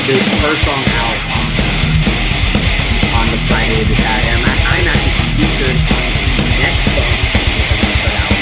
the first song out on the Friday of the chat, and I'm actually featured on the next song which I'm gonna put out.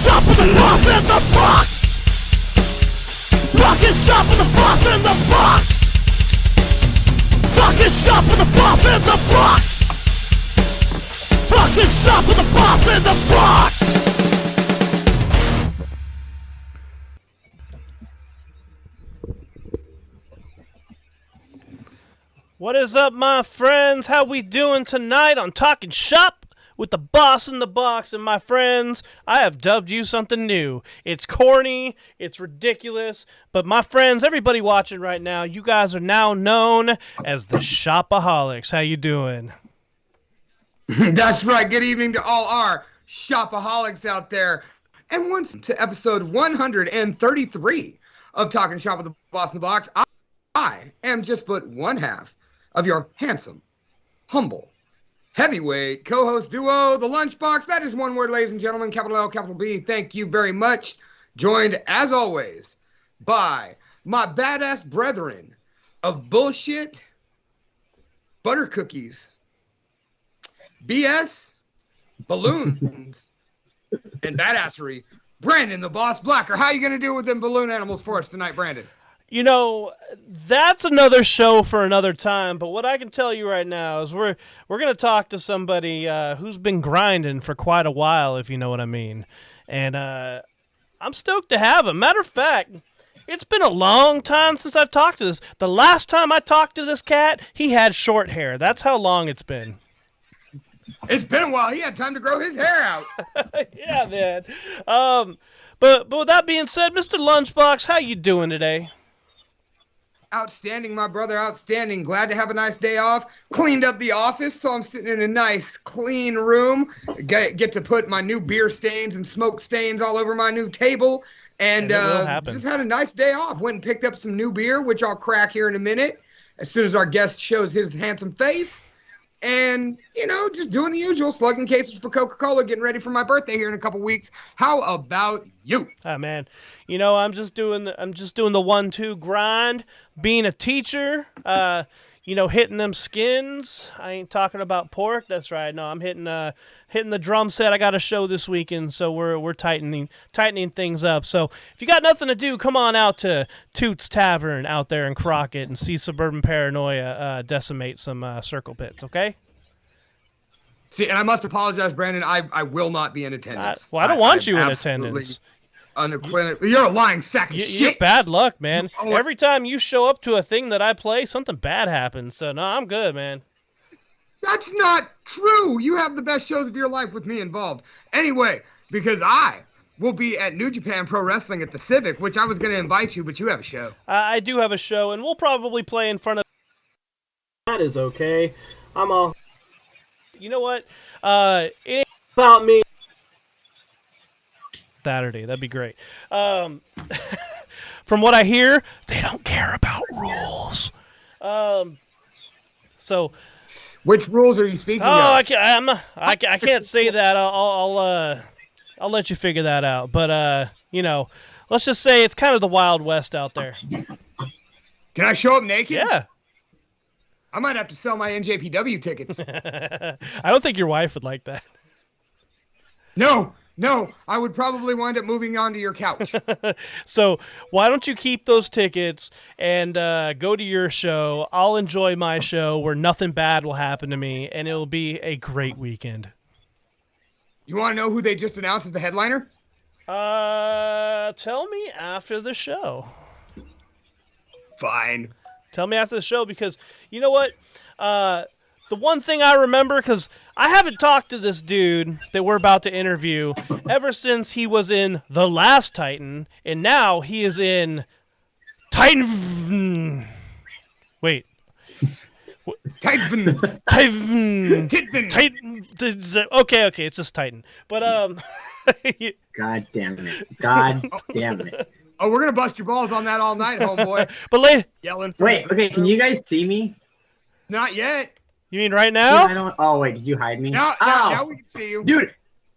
shop with the boss in the box. Fucking shop with the boss in the box. Fucking shop with the boss in the box. Fucking shop with the boss in the box. What is up, my friends? How we doing tonight on Talking Shop with the Boss in the Box? And my friends, I have dubbed you something new. It's corny, it's ridiculous, but my friends, everybody watching right now, you guys are now known as the Shopaholics. How you doing? That's right. Good evening to all our shopaholics out there. And once to episode 133 of Talking Shop with the Boss in the Box, I am just but one half of your handsome, humble, heavyweight co-host duo, the Lunchbox. That is one word, ladies and gentlemen, capital L, capital B. Thank you very much. Joined, as always, by my badass brethren of bullshit, butter cookies, BS, balloons, and badassery. Brandon, the Boss Blacker. How you going to do with them balloon animals for us tonight, Brandon? You know, that's another show for another time, but what I can tell you right now is we're going to talk to somebody who's been grinding for quite a while, if you know what I mean. And I'm stoked to have him. Matter of fact, it's been a long time since I've talked to this. The last time I talked to this cat, he had short hair. That's how long it's been. It's been a while. He had time to grow his hair out. Yeah, man. But with that being said, Mr. Lunchbox, how you doing today? Outstanding, my brother, outstanding. Glad to have a nice day off. Cleaned up the office, so I'm sitting in a nice, clean room. Get to put my new beer stains and smoke stains all over my new table. And just had a nice day off. Went and picked up some new beer, which I'll crack here in a minute, as soon as our guest shows his handsome face. And, you know, just doing the usual, slugging cases for Coca-Cola, getting ready for my birthday here in a couple weeks. How about you? Ah, man. You know, I'm just doing the 1-2 grind, being a teacher, you know, hitting them skins. I ain't talking about pork. That's right. No, I'm hitting the drum set. I got a show this weekend, so we're tightening things up. So if you got nothing to do, come on out to Toots Tavern out there in Crockett and see Suburban Paranoia decimate some circle pits, okay? See, and I must apologize, Brandon. I will not be in attendance. I don't want you in attendance. You're a lying sack of shit. You're bad luck, man. Every time you show up to a thing that I play, something bad happens. So, no, I'm good, man. That's not true. You have the best shows of your life with me involved. Anyway, because I will be at New Japan Pro Wrestling at the Civic, which I was going to invite you, but you have a show. I do have a show, and we'll probably play in front of... That is okay. I'm all... You know what? It ain't about me. Saturday. That'd be great. From what I hear, they don't care about rules. So, which rules are you speaking of? I can't say that. I'll let you figure that out. But you know, let's just say it's kind of the Wild West out there. Can I show up naked? Yeah. I might have to sell my NJPW tickets. I don't think your wife would like that. No, I would probably wind up moving onto your couch. So why don't you keep those tickets and go to your show? I'll enjoy my show where nothing bad will happen to me, and it'll be a great weekend. You want to know who they just announced as the headliner? Tell me after the show. Fine. Tell me after the show, because you know what? The one thing I remember, because I haven't talked to this dude that we're about to interview ever since he was in The Last Titan, and now he is in Titan. Wait. Titan. Okay, it's just Titan. But God damn it. Oh, we're gonna bust your balls on that all night, homeboy. But yelling. Wait, okay, can you guys see me? Not yet. You mean right now? I don't. Oh wait, did you hide me? Now we can see you, dude.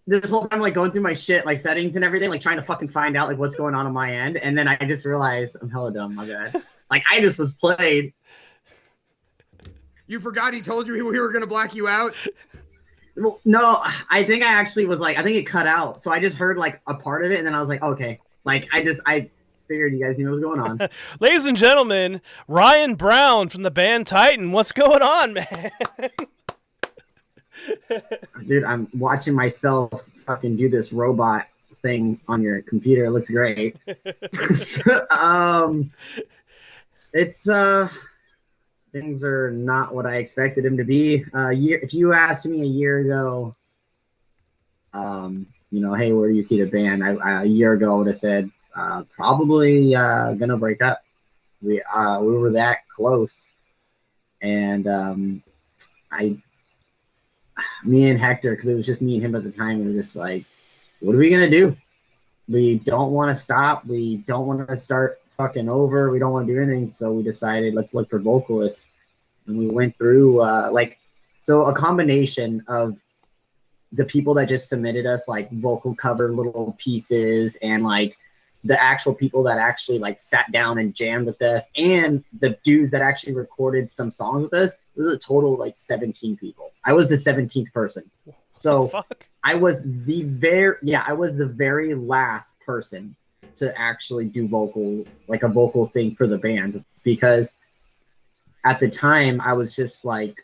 This whole time, like going through my shit, like settings and everything, like trying to fucking find out like what's going on my end, and then I just realized I'm hella dumb. My bad. Like I just was played. You forgot he told you we were gonna black you out. Well, no, I think I actually was like, I think it cut out. So I just heard like a part of it, and then I was like, okay. Like I figured you guys knew what was going on. Ladies and gentlemen, Ryan Brown from the band Titan. What's going on, man? Dude, I'm watching myself fucking do this robot thing on your computer. It looks great. It's things are not what I expected them to be. If you asked me a year ago, hey, where do you see the band? A year ago, I would have said probably gonna break up. We were that close, and me and Hector, because it was just me and him at the time, we were just like, what are we gonna do? We don't want to stop. We don't want to start fucking over. We don't want to do anything. So we decided, let's look for vocalists. And we went through a combination of the people that just submitted us like vocal cover little pieces, and like the actual people that actually like sat down and jammed with us, and the dudes that actually recorded some songs with us. It was a total of like 17 people. I was the 17th person. So I was the very last person to actually do a vocal thing for the band, because at the time I was just like,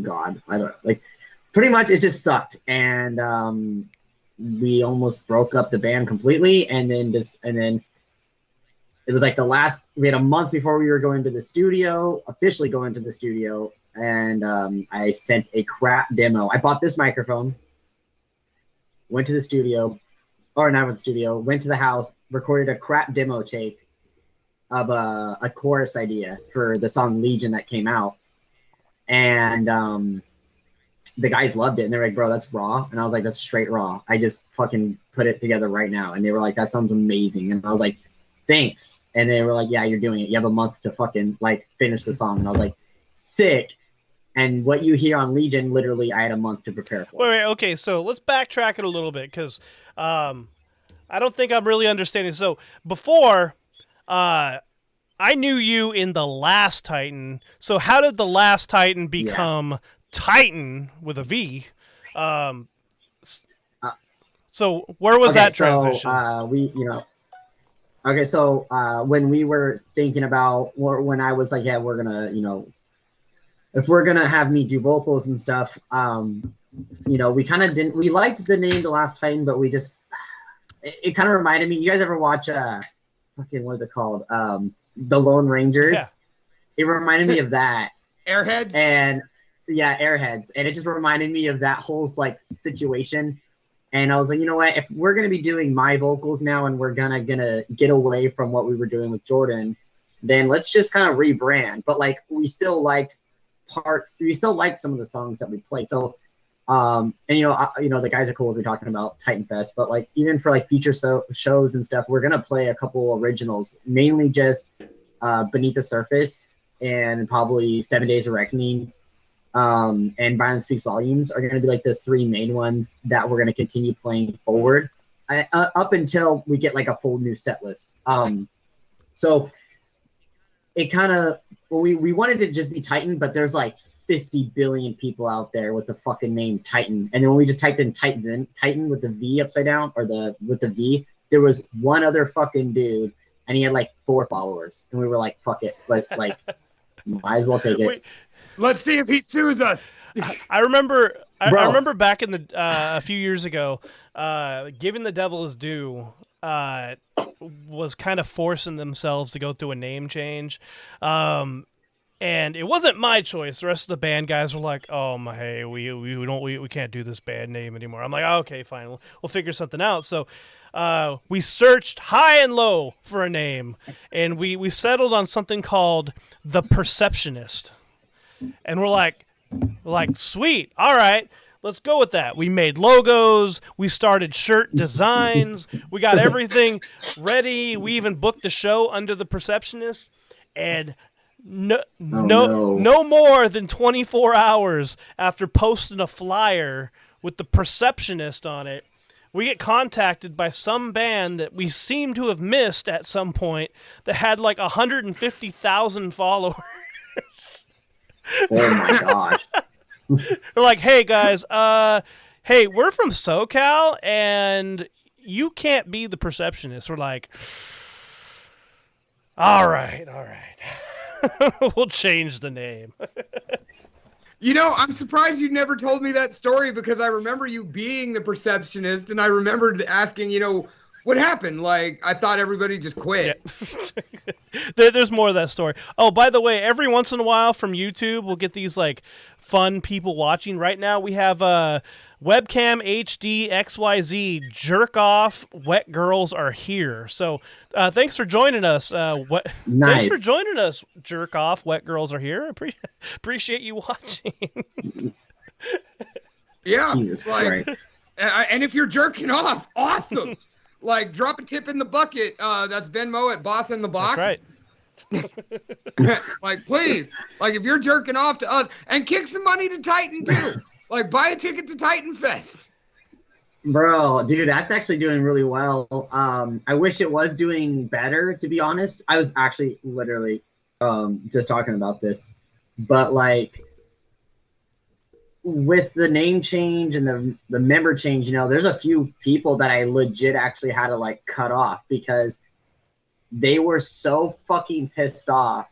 God, I don't like, pretty much it just sucked. And we almost broke up the band completely. And then it was like we had a month before we were officially going to the studio. And I sent a crap demo. I bought this microphone, went to the studio, went to the house, recorded a crap demo tape of a chorus idea for the song Legion that came out. And the guys loved it. And they're like, bro, that's raw. And I was like, that's straight raw. I just fucking put it together right now. And they were like, that sounds amazing. And I was like, thanks. And they were like, yeah, you're doing it. You have a month to fucking like finish the song. And I was like, sick. And what you hear on Legion, literally, I had a month to prepare for. Wait, okay, so let's backtrack it a little bit, because I don't think I'm really understanding. So before, I knew you in the last Titan. So how did the last Titan become Titan with a V? So where was that transition? When we were thinking about, or when I was like, yeah, we're gonna, if we're gonna have me do vocals and stuff, we kind of didn't. We liked the name The Last Titan, but we just it kind of reminded me. You guys ever watch fucking what is it called? The Lone Rangers. Yeah. It reminded me of that. Airheads. And yeah, Airheads, and it just reminded me of that whole like situation. And I was like, you know what? If we're gonna be doing my vocals now, and we're gonna get away from what we were doing with Jordan, then let's just kind of rebrand. But like, we still liked some of the songs that we played. So, the guys are cool as we're talking about TitanFest, but like even for like future shows and stuff, we're gonna play a couple originals, mainly just Beneath the Surface and probably 7 Days of Reckoning, and Violence Speaks Volumes are gonna be like the three main ones that we're gonna continue playing forward up until we get like a full new set list. So it kind of, we wanted to just be Titan, but there's like 50 billion people out there with the fucking name Titan. And then when we just typed in Titan with the V upside down, or with the V, there was one other fucking dude, and he had like 4 followers. And we were like, fuck it. Like might as well take it. Wait. Let's see if he sues us. I remember back in the a few years ago, Giving the Devil His Due was kind of forcing themselves to go through a name change, and it wasn't my choice. The rest of the band guys were like, "Oh my, hey, we can't do this band name anymore." I'm like, "Okay, fine, we'll figure something out." So we searched high and low for a name, and we settled on something called The Perceptionist, and we're like, sweet, all right. Let's go with that. We made logos. We started shirt designs. We got everything ready. We even booked a show under The Perceptionist. And no more than 24 hours after posting a flyer with The Perceptionist on it, we get contacted by some band that we seem to have missed at some point that had like 150,000 followers. Oh my gosh. They're like, hey guys, hey, we're from SoCal and you can't be the perceptionist. We're like, all right. We'll change the name. I'm surprised you never told me that story, because I remember you being the perceptionist, and I remembered asking, what happened? Like, I thought everybody just quit. Yeah. There's more of that story. Oh, by the way, every once in a while from YouTube, we'll get these like fun people watching. Right now, we have webcam HD XYZ jerk off. Wet girls are here. So thanks for joining us. Nice. Thanks for joining us. Jerk off. Wet girls are here. Appreciate you watching. Yeah. Jesus Christ. And if you're jerking off, awesome. Like, drop a tip in the bucket. That's Venmo at Boss in the Box. That's right. Like, please. Like, if you're jerking off to us, and kick some money to Titan, too. Like, buy a ticket to TitanFest. Bro, dude, that's actually doing really well. I wish it was doing better, to be honest. I was actually literally just talking about this. But, like, with the name change and the member change, there's a few people that I legit actually had to like cut off because they were so fucking pissed off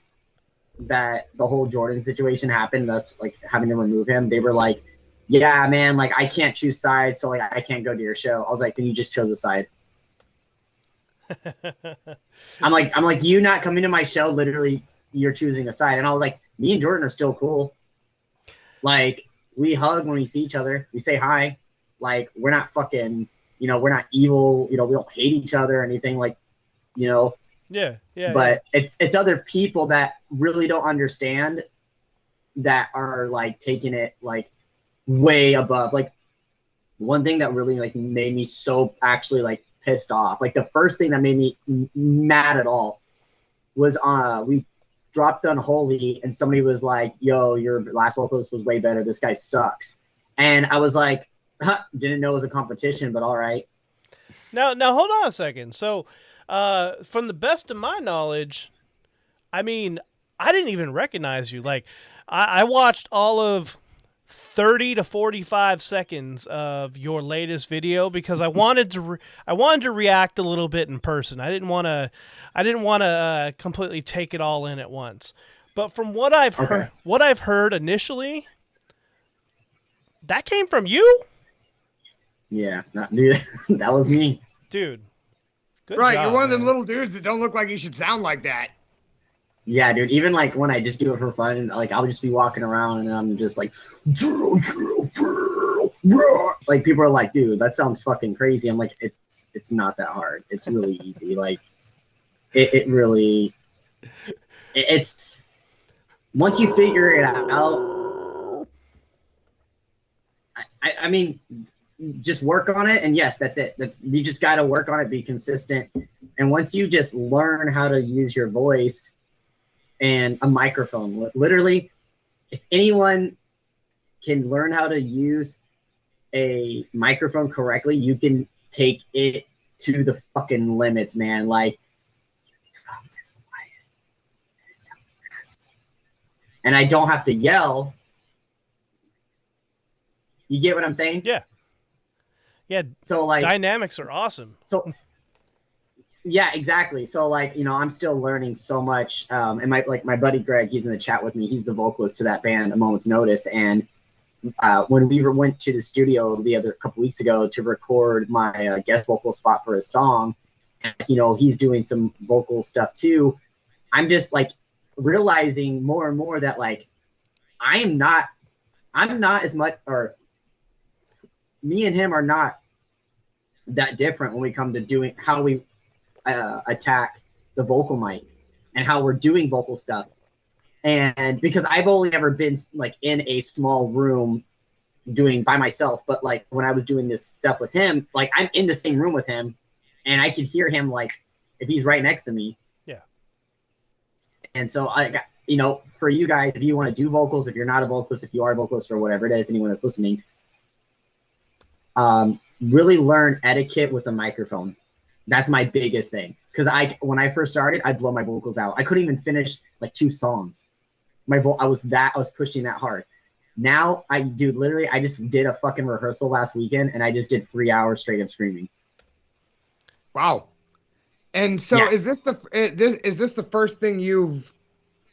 that the whole Jordan situation happened, thus like having to remove him. They were like, yeah, man, like I can't choose sides, so like I can't go to your show. I was like, then you just chose a side. I'm like, you not coming to my show, literally you're choosing a side. And I was like, me and Jordan are still cool. Like, we hug when we see each other. We say hi. Like, we're not fucking, we're not evil. We don't hate each other or anything. Like, Yeah. But it's other people that really don't understand that are like taking it like way above. Like, one thing that really like made me so actually like pissed off. Like, the first thing that made me mad at all was we dropped Unholy and somebody was like, yo, your last vocalist was way better. This guy sucks. And I was like, didn't know it was a competition, but all right. Now hold on a second. So from the best of my knowledge, I mean, I didn't even recognize you. Like, I watched all of 30 to 45 seconds of your latest video because I wanted to react a little bit in person. I didn't want to completely take it all in at once. But from what I've heard initially, that came from you? Yeah, dude, that was me. Dude. Good right, job, you're one of man. them little dudes that don't look like you should sound like that. Yeah, dude. Even like when I just do it for fun, like I'll just be walking around and I'm just like, like people are like, dude, that sounds fucking crazy. I'm like, it's not that hard. It's really easy. Like, it really, it's once you figure it out. I mean, just work on it, and yes, that's it. You just got to work on it, be consistent, and once you just learn how to use your voice. And a microphone. Literally, if anyone can learn how to use a microphone correctly, you can take it to the fucking limits, man. Like, and I don't have to yell. You get what I'm saying? Yeah. Yeah. So like, dynamics are awesome. So. Yeah, exactly. So like, I'm still learning so much. And my buddy Greg, he's in the chat with me. He's the vocalist to that band, A Moment's Notice. And when we went to the studio the couple weeks ago to record my guest vocal spot for his song, and, he's doing some vocal stuff too. I'm just like realizing more and more that like, I'm not as much, or me and him are not that different when we come to doing how we attack the vocal mic and how we're doing vocal stuff. And because I've only ever been like in a small room doing by myself, but like when I was doing this stuff with him, like I'm in the same room with him and I could hear him like if he's right next to me. Yeah. And so I got, for you guys, if you want to do vocals, if you're not a vocalist, if you are a vocalist or whatever it is, anyone that's listening, really learn etiquette with the microphone. That's my biggest thing. Because when I first started, I'd blow my vocals out. I couldn't even finish like 2 songs. I was pushing that hard. Now I literally I just did a fucking rehearsal last weekend and I just did 3 hours straight of screaming. Wow. And so Yeah. is this the first thing you've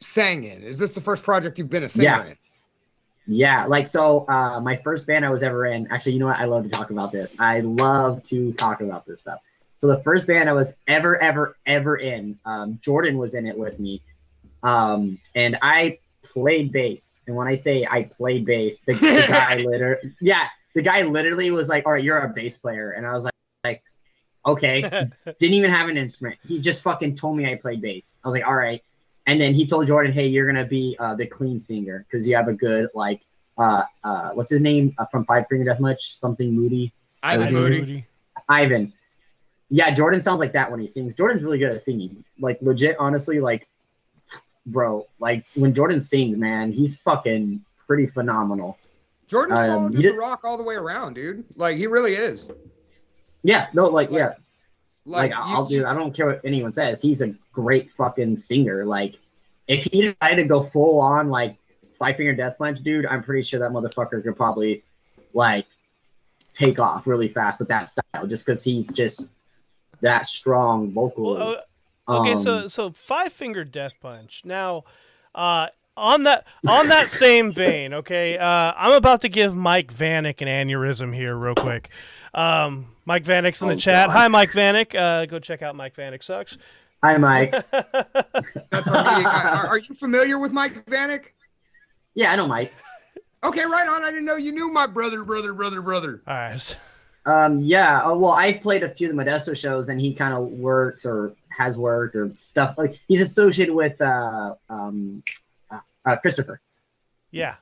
sang in? Is this the first project you've been a singer Yeah. in? Yeah, like so my first band I was ever in, actually, you know what? I love to talk about this. I love to talk about this stuff. So the first band I was ever in, Jordan was in it with me. And I played bass. And when I say I played bass, the guy literally was like, all right, you're a bass player. And I was like, okay. Didn't even have an instrument. He just fucking told me I played bass. I was like, all right. And then he told Jordan, hey, you're going to be the clean singer because you have a good, like, what's his name from Five Finger Deathmatch? Something Moody. Ivan Moody. Ivan. Yeah, Jordan sounds like that when he sings. Jordan's really good at singing. Like, legit, honestly, like, bro, like, when Jordan sings, man, he's fucking pretty phenomenal. Jordan's solid as a rock all the way around, dude. Like, he really is. Yeah, no, like yeah. Like, I don't care what anyone says. He's a great fucking singer. Like, if he decided to go full on like Five Finger Death Punch, dude, I'm pretty sure that motherfucker could probably like take off really fast with that style, just because he's just that strong vocally. Well, okay, so Five Finger Death Punch. Now, on that same vein, okay, I'm about to give Mike Vanek an aneurysm here, real quick. Mike Vanek's in the chat. God. Hi, Mike Vanek. Go check out Mike Vanek Sucks. Hi, Mike. That's are you familiar with Mike Vanek? Yeah, I know Mike. Okay, right on. I didn't know you knew my brother. All right. Yeah. Well, I played a few of the Modesto shows, and he kind of works or has worked or stuff. Like he's associated with Christopher. Yeah.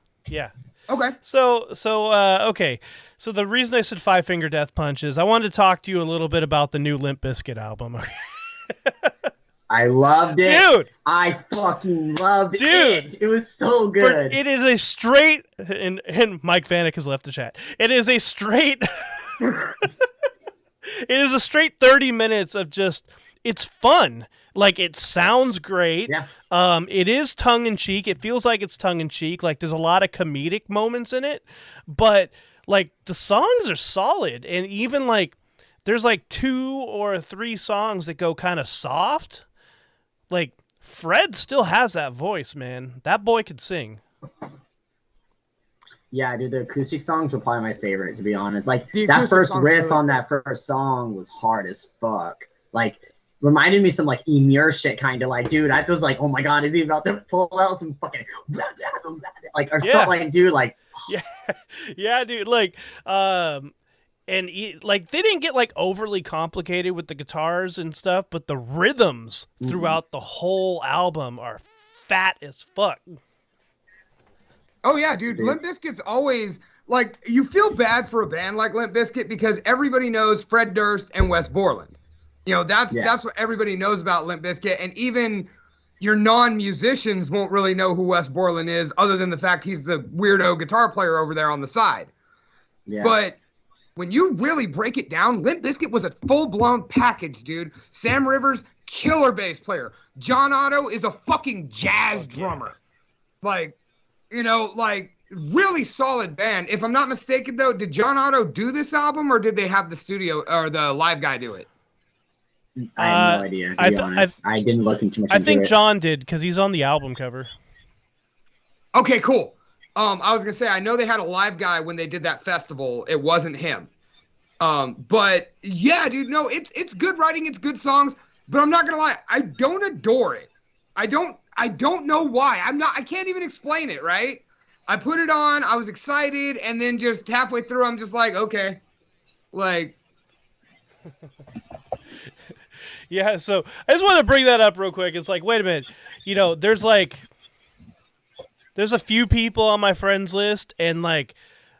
Okay. So okay. So the reason I said Five Finger Death Punch is I wanted to talk to you a little bit about the new Limp Bizkit album. I loved it. Dude! I fucking loved it. Dude! It was so good. It is a straight and Mike Vanek has left the chat. It is a straight It is a straight 30 minutes of just it's fun. Like it sounds great. Yeah. It is tongue in cheek. It feels like it's tongue in cheek. Like there's a lot of comedic moments in it, but like the songs are solid, and even like there's like 2 or 3 songs that go kind of soft. Like Fred still has that voice, man. That boy could sing. Yeah, dude, the acoustic songs were probably my favorite, to be honest. Like The that acoustic first songs riff really on that first song was hard as fuck. Like reminded me some like Emir shit, kind of like, dude. I was like, oh my god, is he about to pull out some fucking like or something? Like, dude, like yeah, dude. Like, like they didn't get like overly complicated with the guitars and stuff, but the rhythms throughout the whole album are fat as fuck. Oh yeah, dude. Limp Bizkit's always like you feel bad for a band like Limp Bizkit because everybody knows Fred Durst and Wes Borland. You know, that's what everybody knows about Limp Bizkit, and even your non-musicians won't really know who Wes Borland is other than the fact he's the weirdo guitar player over there on the side. yeah. But when you really break it down, Limp Bizkit was a full-blown package, dude. Sam Rivers, killer bass player. John Otto is a fucking jazz drummer. Like, you know, like, really solid band. If I'm not mistaken, though, did John Otto do this album, or did they have the studio or the live guy do it? I have no idea, to be honest. I didn't look into much. I think it. John did because he's on the album cover. Okay, cool. I was gonna say I know they had a live guy when they did that festival. It wasn't him. But yeah, dude, no, it's good writing, it's good songs. But I'm not gonna lie, I don't adore it. I don't know why. I can't even explain it. Right? I put it on. I was excited, and then just halfway through, I'm just like, okay, like. Yeah, so I just want to bring that up real quick. It's like, wait a minute. You know, there's a few people on my friends list, and like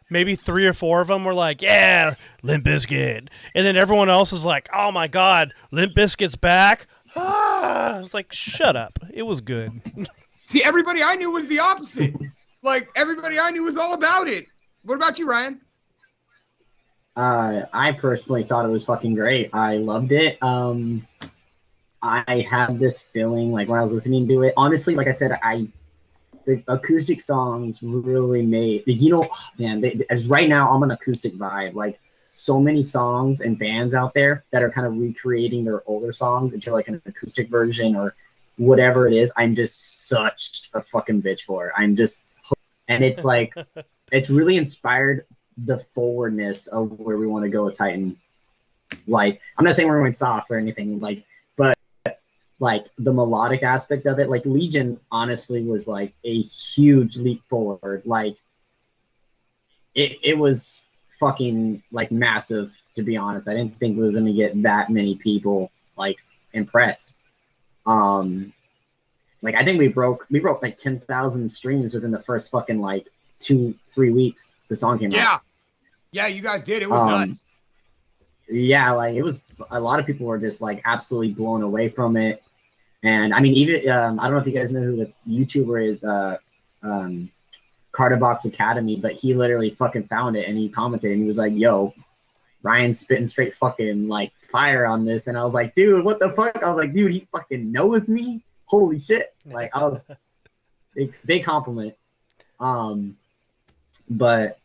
maybe 3 or 4 of them were like, yeah, Limp Bizkit. And then everyone else is like, oh my God, Limp Bizkit's back. I was like, shut up. It was good. See, everybody I knew was the opposite. Like, everybody I knew was all about it. What about you, Ryan? I personally thought it was fucking great. I loved it. I had this feeling like when I was listening to it. Honestly, like I said, the acoustic songs really made, you know, man, as right now I'm an acoustic vibe. Like so many songs and bands out there that are kind of recreating their older songs into like an acoustic version or whatever it is. I'm just such a fucking bitch for it. And it's like, it's really inspired the forwardness of where we want to go with Titan. Like, I'm not saying we're going soft or anything, like, but like the melodic aspect of it, like Legion honestly was like a huge leap forward. Like it was fucking like massive, to be honest. I didn't think it was going to get that many people like impressed. Like I think we broke like 10,000 streams within the first fucking like 2-3 weeks the song came out. Yeah, you guys did. It was nuts. Yeah, like it was, a lot of people were just like absolutely blown away from it. And I mean, even I don't know if you guys know who the YouTuber is, Cardabox Academy, but he literally fucking found it and he commented and he was like, yo, Ryan's spitting straight fucking like fire on this. And I was like, dude, what the fuck? I was like, dude, he fucking knows me. Holy shit. Like I was big compliment. But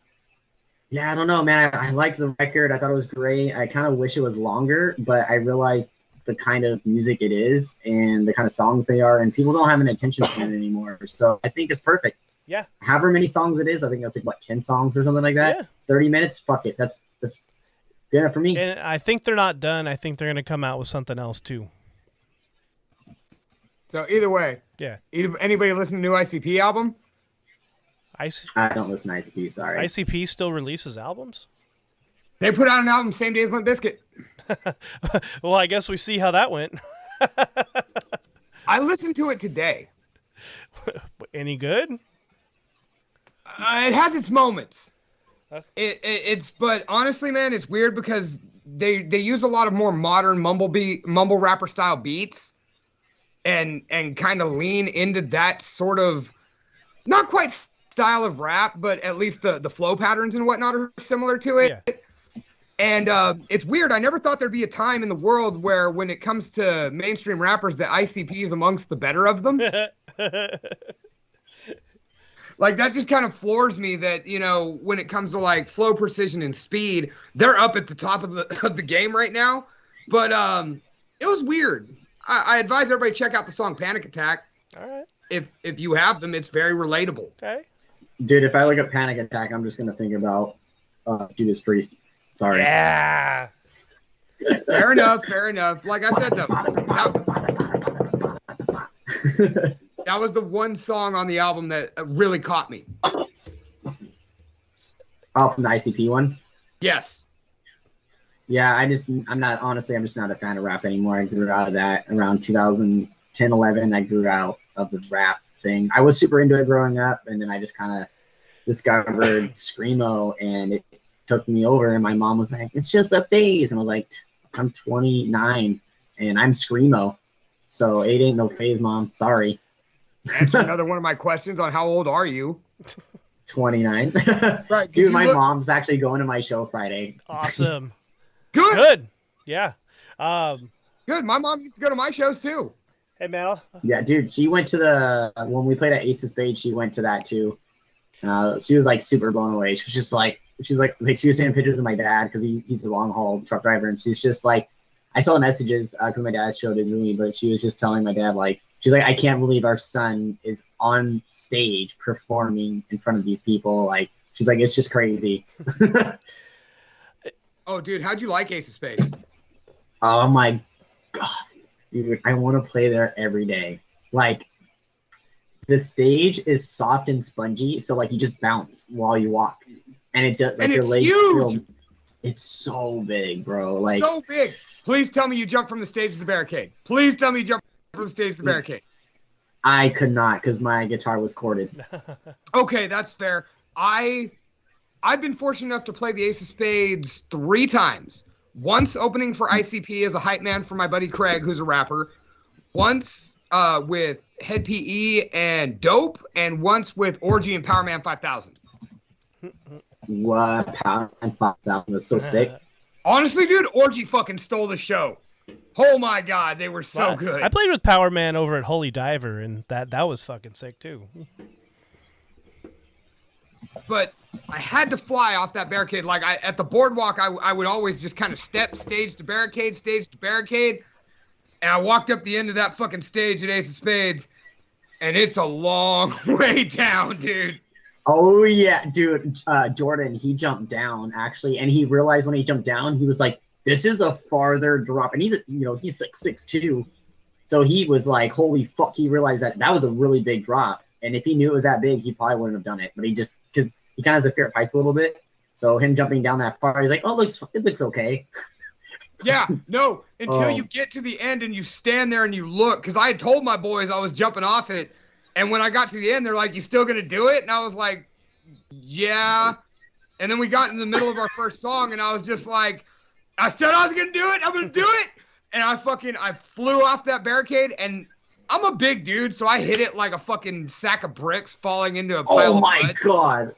yeah, I don't know, man. I like the record. I thought it was great. I kind of wish it was longer, but I realized the kind of music it is and the kind of songs they are, and people don't have an attention span anymore. So I think it's perfect. Yeah. However many songs it is, I think it'll take, 10 songs or something like that? Yeah. 30 minutes? Fuck it. That's good enough for me. And I think they're not done. I think they're going to come out with something else, too. So either way. Yeah. Anybody listen to the new ICP album? I don't listen to ICP, sorry. ICP still releases albums? They put out an album same day as Limp Bizkit. Well, I guess we see how that went. I listened to it today. Any good? It has its moments. But honestly, man, it's weird because they use a lot of more modern mumble rapper style beats, and kind of lean into that sort of, not quite style of rap, but at least the flow patterns and whatnot are similar to it. Yeah. And it's weird. I never thought there'd be a time in the world where, when it comes to mainstream rappers, that ICP is amongst the better of them. Like, that just kind of floors me that, you know, when it comes to like flow, precision, and speed, they're up at the top of the game right now. But it was weird. I advise everybody check out the song Panic Attack. All right. If you have them, it's very relatable. Okay. Dude, if I look at Panic Attack, I'm just gonna think about Judas Priest. Sorry. Yeah. Fair enough. Like I said, though, that was the one song on the album that really caught me. Oh, from the ICP one? Yes. Yeah, I'm just not a fan of rap anymore. I grew out of that around 2010, 11. I grew out of the rap thing. I was super into it growing up, and then I just kind of discovered Screamo, and it took me over. And my mom was like, "It's just a phase," and I was like, "I'm 29, and I'm Screamo, so it ain't no phase, Mom. Sorry." Answer another one of my questions on how old are you? 29. Right, dude. My mom's actually going to my show Friday. Awesome. Good. Yeah. Good. My mom used to go to my shows too. Hey, Mel. Yeah, dude. She went to when we played at Ace of Spades, she went to that too. She was like super blown away. She was seeing pictures of my dad because he's a long haul truck driver, and she's just like, I saw the messages because my dad showed it to me, but she was just telling my dad, like, she's like, I can't believe our son is on stage performing in front of these people. Like, she's like, it's just crazy. Oh, dude, how'd you like Ace of Spades? Oh my God, dude, I want to play there every day. Like, the stage is soft and spongy, so like you just bounce while you walk, and it does. Like, and your it's legs huge. feel, it's so big, bro. Like, so big. Please tell me you jumped from the stage to the barricade. Please tell me you jumped from the stage to the barricade. I could not because my guitar was corded. Okay, that's fair. I've been fortunate enough to play the Ace of Spades 3 times. Once opening for ICP as a hype man for my buddy Craig, who's a rapper. Once with Head PE and Dope, and once with Orgy and Power Man 5000. What? Power Man 5000 was so sick. Honestly, dude, Orgy fucking stole the show. Oh my God, they were so good. I played with Power Man over at Holy Diver, and that was fucking sick too. but I had to fly off that barricade. Like at the boardwalk, I would always just kind of step stage to barricade, and I walked up the end of that fucking stage at Ace of Spades, and it's a long way down, dude. Oh yeah, dude. Jordan, he jumped down actually, and he realized when he jumped down, he was like, "This is a farther drop," and he's he's like 6'2", so he was like, "Holy fuck!" He realized that was a really big drop, and if he knew it was that big, he probably wouldn't have done it. But he just because he kind of has a fear of heights a little bit, so him jumping down that far, he's like, "Oh, it looks okay." Yeah, no, until you get to the end and you stand there and you look, because I had told my boys I was jumping off it, and when I got to the end, they're like, "You still gonna do it?" And I was like, "Yeah." And then we got in the middle of our first song, and I was just like, I said I was gonna do it. I'm gonna do it. And I flew off that barricade, and I'm a big dude, so I hit it like a fucking sack of bricks falling into a pile of my mud. God.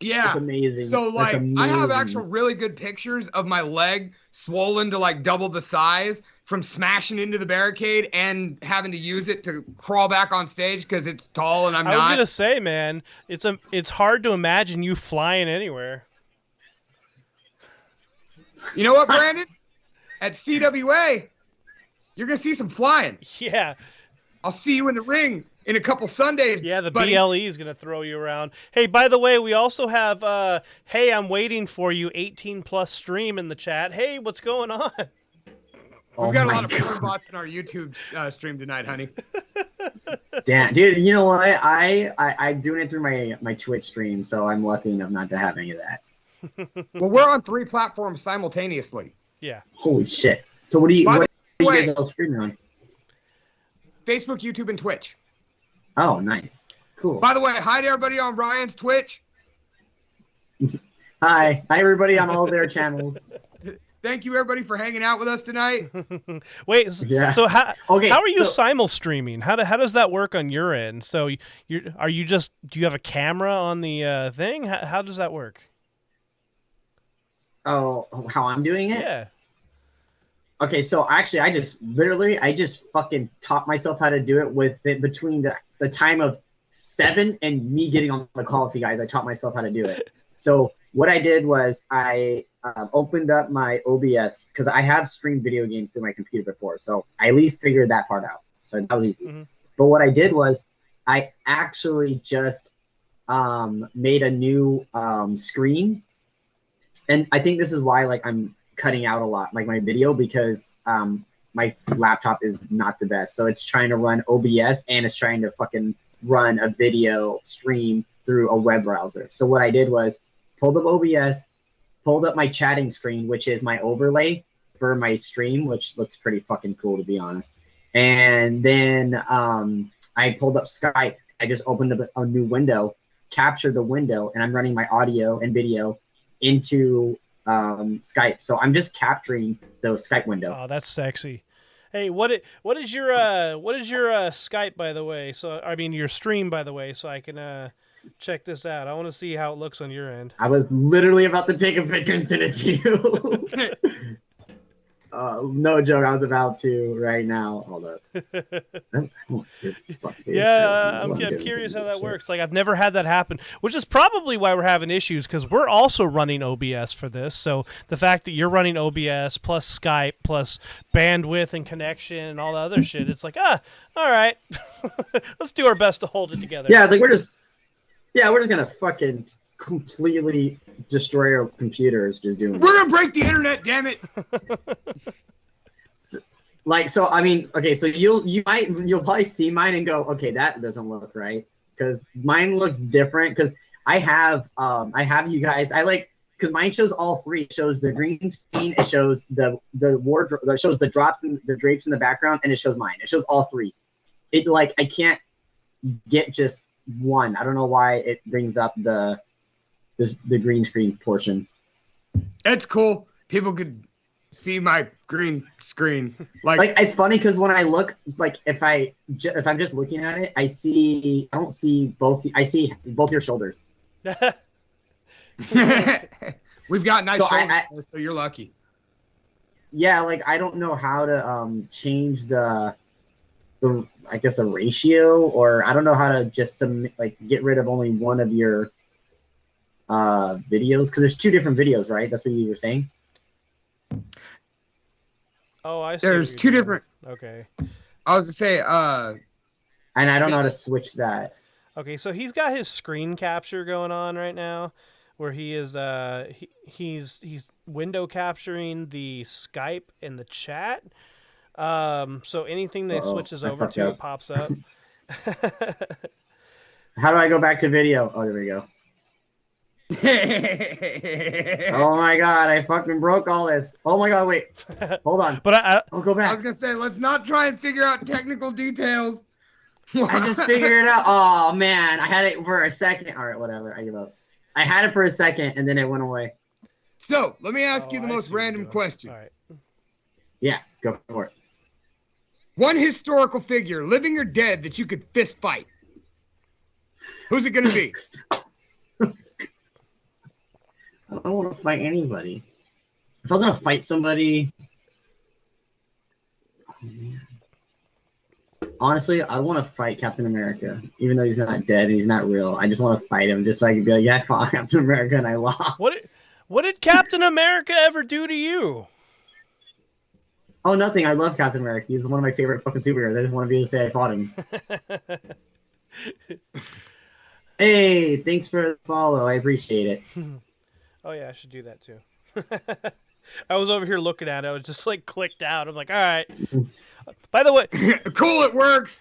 Yeah. That's amazing. So like I have actual really good pictures of my leg swollen to like double the size from smashing into the barricade and having to use it to crawl back on stage because it's tall and I'm not. I was gonna say, man, it's hard to imagine you flying anywhere. You know what, Brandon? At CWA, you're gonna see some flying. Yeah. I'll see you in the ring in a couple Sundays. Yeah, the buddy. BLE is going to throw you around. Hey, by the way, we also have, hey, I'm waiting for you, 18+ stream in the chat. Hey, what's going on? We've got a lot of porn bots in our YouTube stream tonight, honey. Damn, dude, you know what? I'm doing it through my Twitch stream, so I'm lucky enough not to have any of that. Well, we're on 3 platforms simultaneously. Yeah. Holy shit. So what are you guys all streaming on? Facebook, YouTube, and Twitch. Oh, nice. Cool. By the way, hi to everybody on Ryan's Twitch. Hi everybody on all their channels. Thank you, everybody, for hanging out with us tonight. Wait, yeah. So how are you so, simul streaming? How does that work on your end? So do you have a camera on the thing? How does that work? Oh, how I'm doing it? Yeah. Okay, so actually, I just fucking taught myself how to do it between the time of 7 and me getting on the call with you guys. I taught myself how to do it. So what I did was I opened up my OBS because I have streamed video games through my computer before, so I at least figured that part out. So that was easy. Mm-hmm. But what I did was I actually just made a new screen, and I think this is why like I'm cutting out a lot like my video because my laptop is not the best, so it's trying to run OBS and it's trying to fucking run a video stream through a web browser. So what I did was pulled up OBS, pulled up my chatting screen, which is my overlay for my stream, which looks pretty fucking cool to be honest, and then I pulled up Skype. I just opened up a new window, captured the window, and I'm running my audio and video into Skype. So I'm just capturing the Skype window. Oh, that's sexy. Hey, what is your Skype, by the way? So I mean your stream, by the way, so I can check this out. I want to see how it looks on your end. I was literally about to take a picture and send it to you. No joke, I was about to right now. Hold up. I'm curious how that works. Like, I've never had that happen, which is probably why we're having issues, because we're also running OBS for this. So the fact that you're running OBS plus Skype plus bandwidth and connection and all the other shit, it's like, all right, let's do our best to hold it together. Yeah, it's like we're just gonna fucking completely destroy our computers just doing We're gonna break the internet, damn it. Like, so I mean, okay, so you'll probably see mine and go, okay, that doesn't look right, because mine looks different. Because I have you guys, I like, because mine shows all three. It shows the green screen, it shows the wardrobe, it shows the drops and the drapes in the background, and it shows mine. It shows all three. It like I can't get just one. I don't know why it brings up the green screen portion. It's cool. People could see my green screen. Like it's funny because when I look, like if I'm just looking at it, I see both your shoulders. We've got nice shoulders, so you're lucky. Yeah, like I don't know how to change the I guess the ratio, or I don't know how to just get rid of only one of your videos? Because there's 2 different videos, right? That's what you were saying. Oh, I see. There's 2 different. Okay. I was gonna say, And I don't know how to switch that. Okay, so he's got his screen capture going on right now, where he is he's window capturing the Skype and the chat. So anything that switches over to up. pops up. How do I go back to video? Oh, there we go. Oh my god, I fucking broke all this. Oh my god, wait. Hold on. But I'll go back. I was gonna say, let's not try and figure out technical details. I just figured it out. Oh man, I had it for a second. All right, whatever. I give up. I had it for a second and then it went away. So let me ask you the I most see where random you're going. question. All right. Yeah, go for it. One historical figure, living or dead, that you could fist fight. Who's it gonna be? I don't want to fight anybody. If I was gonna fight somebody, oh, man. Honestly, I want to fight Captain America, even though he's not dead and he's not real. I just want to fight him, just so I can be like, yeah, I fought Captain America and I lost. What did Captain America ever do to you? Oh, nothing. I love Captain America. He's one of my favorite fucking superheroes. I just want to be able to say I fought him. Hey, thanks for the follow. I appreciate it. Oh yeah, I should do that too. I was over here looking at it. I was just like clicked out. I'm like, all right. By the way, Cool, it works.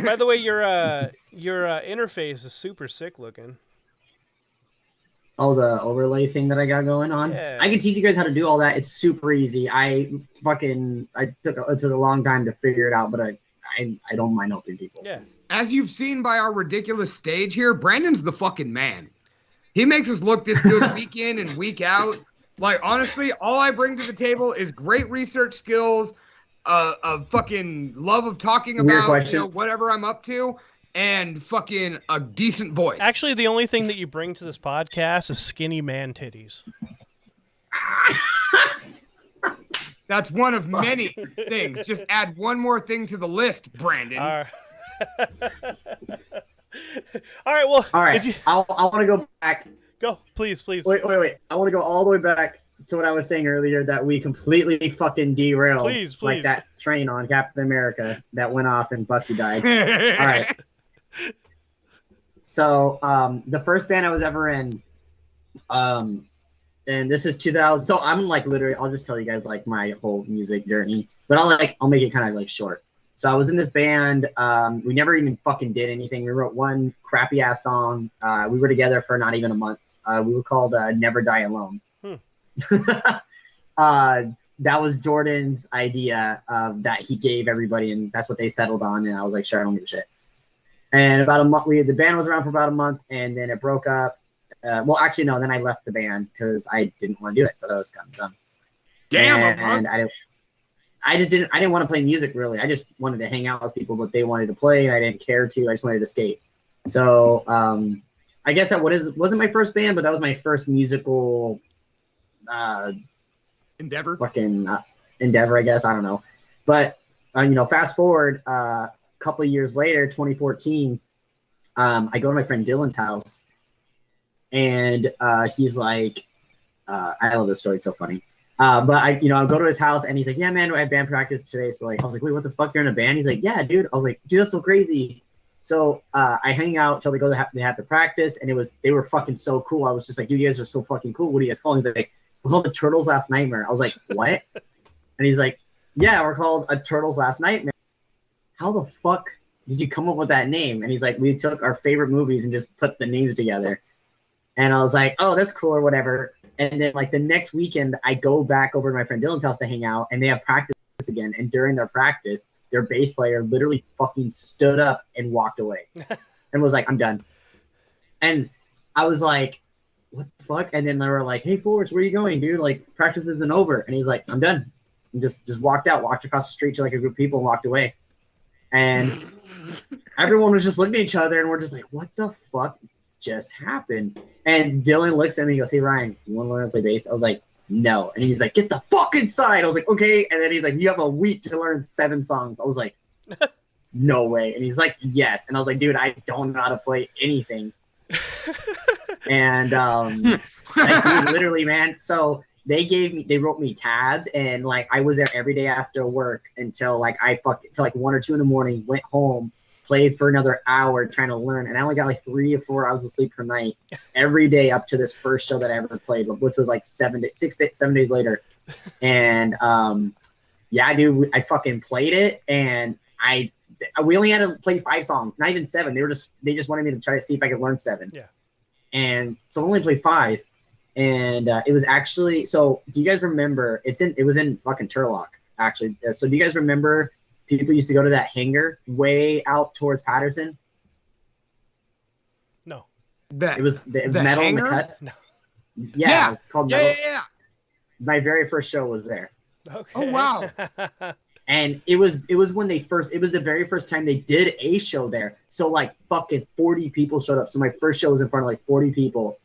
by the way, your interface is super sick looking. Oh, the overlay thing that I got going on. Yeah. I can teach you guys how to do all that. It's super easy. It took a long time to figure it out, but I don't mind helping people. Yeah. As you've seen by our ridiculous stage here, Brandon's the fucking man. He makes us look this good week in and week out. Like, honestly, all I bring to the table is great research skills, a fucking love of talking Weird about question. whatever I'm up to, and fucking a decent voice. Actually, the only thing that you bring to this podcast is skinny man titties. That's one of many things. Just add one more thing to the list, Brandon. All right. All right. Well. All right. If you... I want to go back. Go, please. Wait. I want to go all the way back to what I was saying earlier, that we completely fucking derailed. Please. Like that train on Captain America that went off and Bucky died. All right. So the first band I was ever in, and this is 2000. So I'm like literally, I'll just tell you guys like my whole music journey, but I'll make it kind of like short. So I was in this band. We never even fucking did anything. We wrote one crappy ass song. We were together for not even a month. We were called Never Die Alone. That was Jordan's idea that he gave everybody, and that's what they settled on. And I was like, sure, I don't give a shit. And about a month, the band was around for about a month, and then it broke up. Well, actually, no. Then I left the band because I didn't want to do it, so that was kind of dumb. Damn, and I didn't want to play music really. I just wanted to hang out with people, but they wanted to play, and I didn't care to. I just wanted to skate. So I guess that wasn't my first band, but that was my first musical endeavor. Fucking endeavor, I guess. I don't know. But fast forward a couple of years later, 2014, I go to my friend Dylan's house, and he's like, I love this story. It's so funny. But I'll go to his house, and he's like, yeah, man, I have band practice today. So like, I was like, wait, what the fuck? You're in a band? He's like, yeah, dude. I was like, dude, that's so crazy. So I hang out till they have to practice, and they were fucking so cool. I was just like, you guys are so fucking cool. What are you guys calling? He's like, we're called the Turtles Last Nightmare. I was like, what? And he's like, yeah, we're called a Turtles Last Nightmare. How the fuck did you come up with that name? And he's like, we took our favorite movies and just put the names together. And I was like, oh, that's cool or whatever. And then like the next weekend, I go back over to my friend Dylan's house to hang out, and they have practice again. And during their practice, their bass player literally fucking stood up and walked away and was like, I'm done. And I was like, what the fuck? And then they were like, hey, Forrest, where are you going, dude? Like, practice isn't over. And he's like, I'm done. And just walked across the street to like a group of people and walked away. And everyone was just looking at each other, and we're just like, what the fuck just happened? And Dylan looks at me and goes, hey, Ryan, do you want to learn to play bass? I was like, no. And he's like, get the fuck inside. I was like, okay. And then he's like, you have a week to learn 7 songs. I was like, no way. And he's like, yes. And I was like, dude, I don't know how to play anything. And like, dude, literally, man. So they wrote me tabs, and like I was there every day after work until like till like 1 or 2 in the morning. Went home, played for another hour trying to learn, and I only got like 3 or 4 hours of sleep per night every day up to this first show that I ever played, which was like 7 days later. And yeah, dude, I fucking played it, and we only had to play 5 songs, not even 7. They just wanted me to try to see if I could learn 7. Yeah. And so I only played 5. And it was actually, so do you guys remember, it was in fucking Turlock, actually. So do you guys remember people used to go to that hangar way out towards Patterson? No. It was the metal in the hangar? cuts. No. Yeah, it's called metal. Yeah. My very first show was there. Okay. Oh, wow. And it was when it was the very first time they did a show there. So like fucking 40 people showed up. So my first show was in front of like 40 people.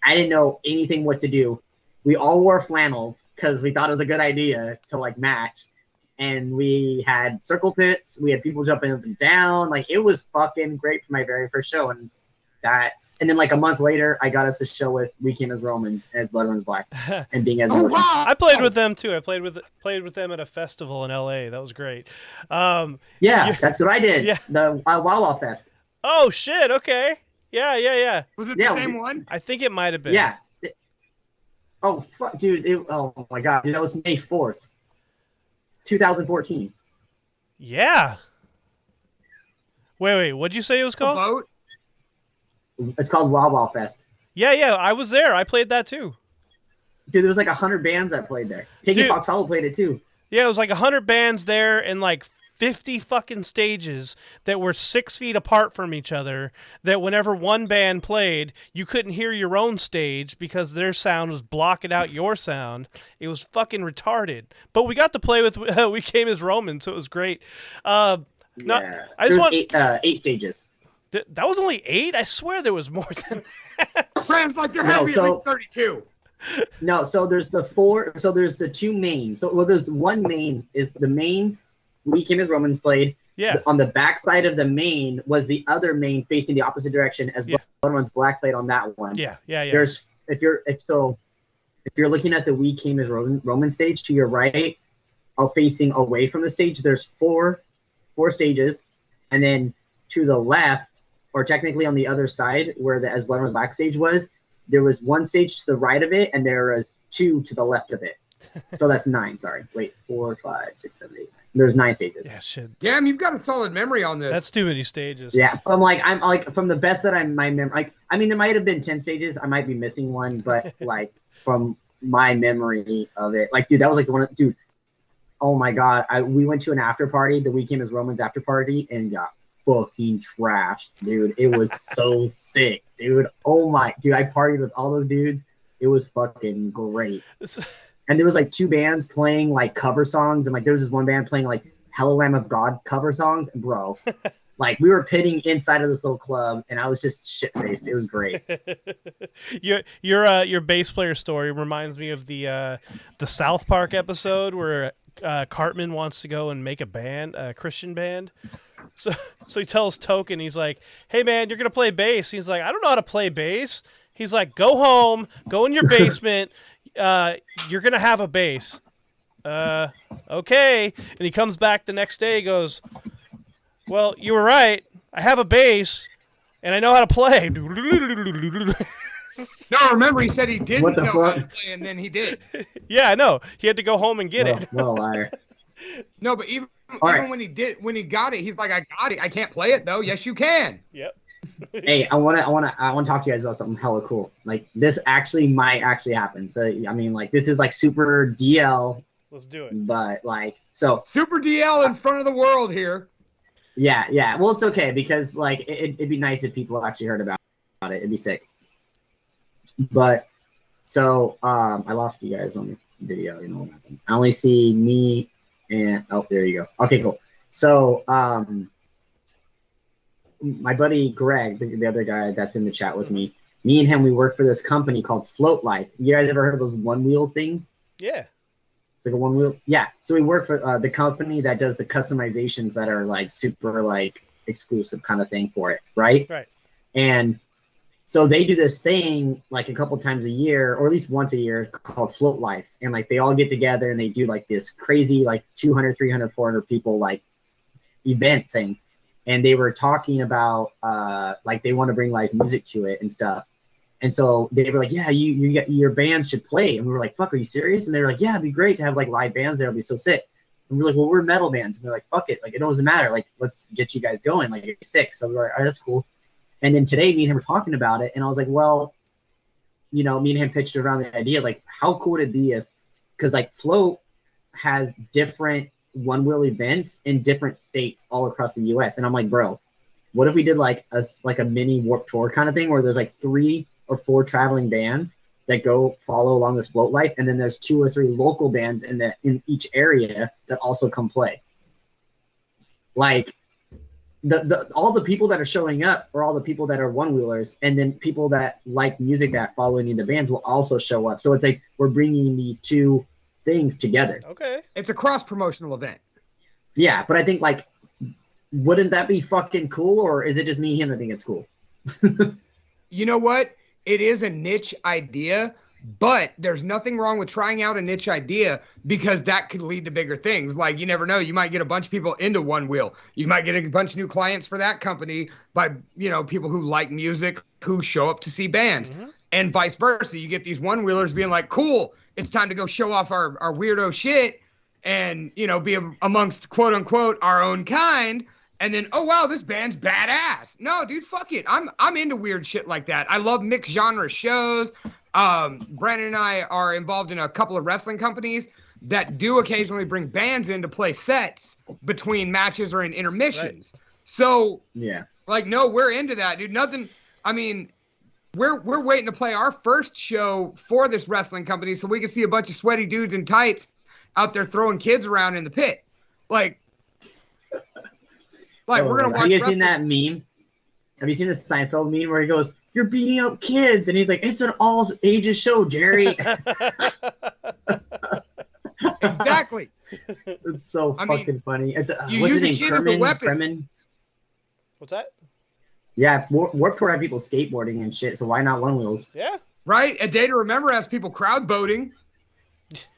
I didn't know anything what to do. We all wore flannels because we thought it was a good idea to like match. And we had circle pits. We had people jumping up and down. Like it was fucking great for my very first show. And then like a month later, I got us a show with We Came as Romans and As Blood Runs Black and Being as Oh, Emotion. wow. I played with them too. I played with them at a festival in LA. That was great. Yeah, that's what I did. Yeah. The Wow Fest. Oh shit. Okay. Yeah. Was it Yeah, the same one? I think it might have been. Yeah. Oh fuck, dude! Oh my god, dude, that was May 4th, 2014. Yeah. Wait. What'd you say it was The called? boat? It's called Wow Fest. Yeah. I was there. I played that too. Dude, there was like 100 bands that played there. Take Dude. It Fox Hollow played it too. Yeah, it was like 100 bands there and like 50 fucking stages that were 6 feet apart from each other, that whenever one band played, you couldn't hear your own stage because their sound was blocking out your sound. It was fucking retarded. But we got to play with We Came as Romans, so it was great. Yeah. I just want 8 stages. that was only 8? I swear there was more than that. Friends, like there had to be at least 32. No, so there's the 4. So there's the 2 main. So there's one main is the main. We Came as Romans played. Yeah. On the back side of the main was the other main facing the opposite direction as Blood Runs Black played on that one. Yeah. There's if you're looking at the We Came as Roman stage to your right, facing away from the stage, there's four stages, and then to the left, or technically on the other side where the As Blood Runs Black stage was, there was 1 stage to the right of it, and there was 2 to the left of it. So that's 9. Sorry, wait, 4, 5, 6, 7, 8, 9. There's 9 stages. Yeah, shit. Damn, you've got a solid memory on this. That's too many stages. Yeah, I'm like from the best that I mean, there might have been 10 stages. I might be missing one, but like from my memory of it, like, dude, that was like the one. Dude, oh my god, we went to an after party, the We Came as Romans after party, and got fucking trashed, dude. It was so sick, dude. Oh my, dude, I partied with all those dudes. It was fucking great. And there was like 2 bands playing like cover songs, and like there was this one band playing like Hello Lamb of God cover songs, and bro, like we were pitting inside of this little club, and I was just shit faced. It was great. Your bass player story reminds me of the South Park episode where Cartman wants to go and make a band, a Christian band. So he tells Token, he's like, "Hey man, you're gonna play bass." He's like, "I don't know how to play bass." He's like, "Go home, go in your basement. You're gonna have a bass." Okay. And he comes back the next day. He goes, "Well, you were right. I have a bass, and I know how to play." No, remember he said he didn't What the know how fuck? to play, and then he did. Yeah, I know. He had to go home and get it. What a liar. No, but even right. when he got it, he's like, "I got it. I can't play it though." Yes, you can. Yep. Hey, I wanna talk to you guys about something hella cool. Like this might actually happen. So I mean, like this is like super DL, Let's do it. but like so. Super DL in front of the world here. Yeah. Well, it's okay because like it'd be nice if people actually heard about it. It'd be sick. But so I lost you guys on the video. You know what happened? I only see me and there you go. Okay, cool. So my buddy Greg, the other guy that's in the chat with me and him, we work for this company called Float Life. You guys ever heard of those one wheel things? Yeah. It's like a one wheel. Yeah. So we work for the company that does the customizations that are like super like exclusive kind of thing for it, right? Right. And So they do this thing like a couple times a year, or at least once a year, called Float Life. And like they all get together and they do like this crazy like 200, 300, 400 people like event thing. And they were talking about like they want to bring live music to it and stuff. And so they were like, yeah, your band should play. And we were like, fuck, are you serious? And they were like, yeah, it'd be great to have like live bands there. It'd be so sick. And we're like, well, we're metal bands. And they're like, fuck it. Like, it doesn't matter. Like, let's get you guys going. Like, you're sick. So we were like, all right, that's cool. And then today, me and him were talking about it. And I was like, well, you know, me and him pitched around the idea, like, how cool would it be if, because like Float has different one-wheel events in different states all across the US. And I'm like, bro, what if we did like a mini Warped Tour kind of thing where there's like 3 or 4 traveling bands that go follow along this Float Life, and then there's 2 or 3 local bands in each area that also come play. Like all the people that are showing up are all the people that are one-wheelers, and then people that like music that follow any of the bands will also show up. So it's like we're bringing these 2 things together. Okay. It's a cross-promotional event. Yeah, but I think like, wouldn't that be fucking cool, or is it just me and him that think it's cool? You know what? It is a niche idea, but there's nothing wrong with trying out a niche idea, because that could lead to bigger things. Like, you never know. You might get a bunch of people into one wheel. You might get a bunch of new clients for that company by, you know, people who like music, who show up to see bands, and vice versa. You get these one wheelers being like, cool, it's time to go show off our weirdo shit and, you know, be amongst quote unquote our own kind. And then, oh, wow, this band's badass. No, dude, fuck it. I'm into weird shit like that. I love mixed genre shows. Brandon and I are involved in a couple of wrestling companies that do occasionally bring bands in to play sets between matches or in intermissions. Right. So, yeah, like, no, we're into that, dude. Nothing. I mean, we're waiting to play our first show for this wrestling company so we can see a bunch of sweaty dudes in tights out there throwing kids around in the pit. Like, we're gonna watch. Have you guys seen that meme? Have you seen the Seinfeld meme where he goes, "You're beating up kids," and he's like, "It's an all ages show, Jerry." Exactly. It's so fucking funny. You what's use his a name? kid as a weapon. Kremen? What's that? Yeah, Warped Tour had people skateboarding and shit, so why not one wheels? Yeah. Right. A Day to Remember has people crowd boating.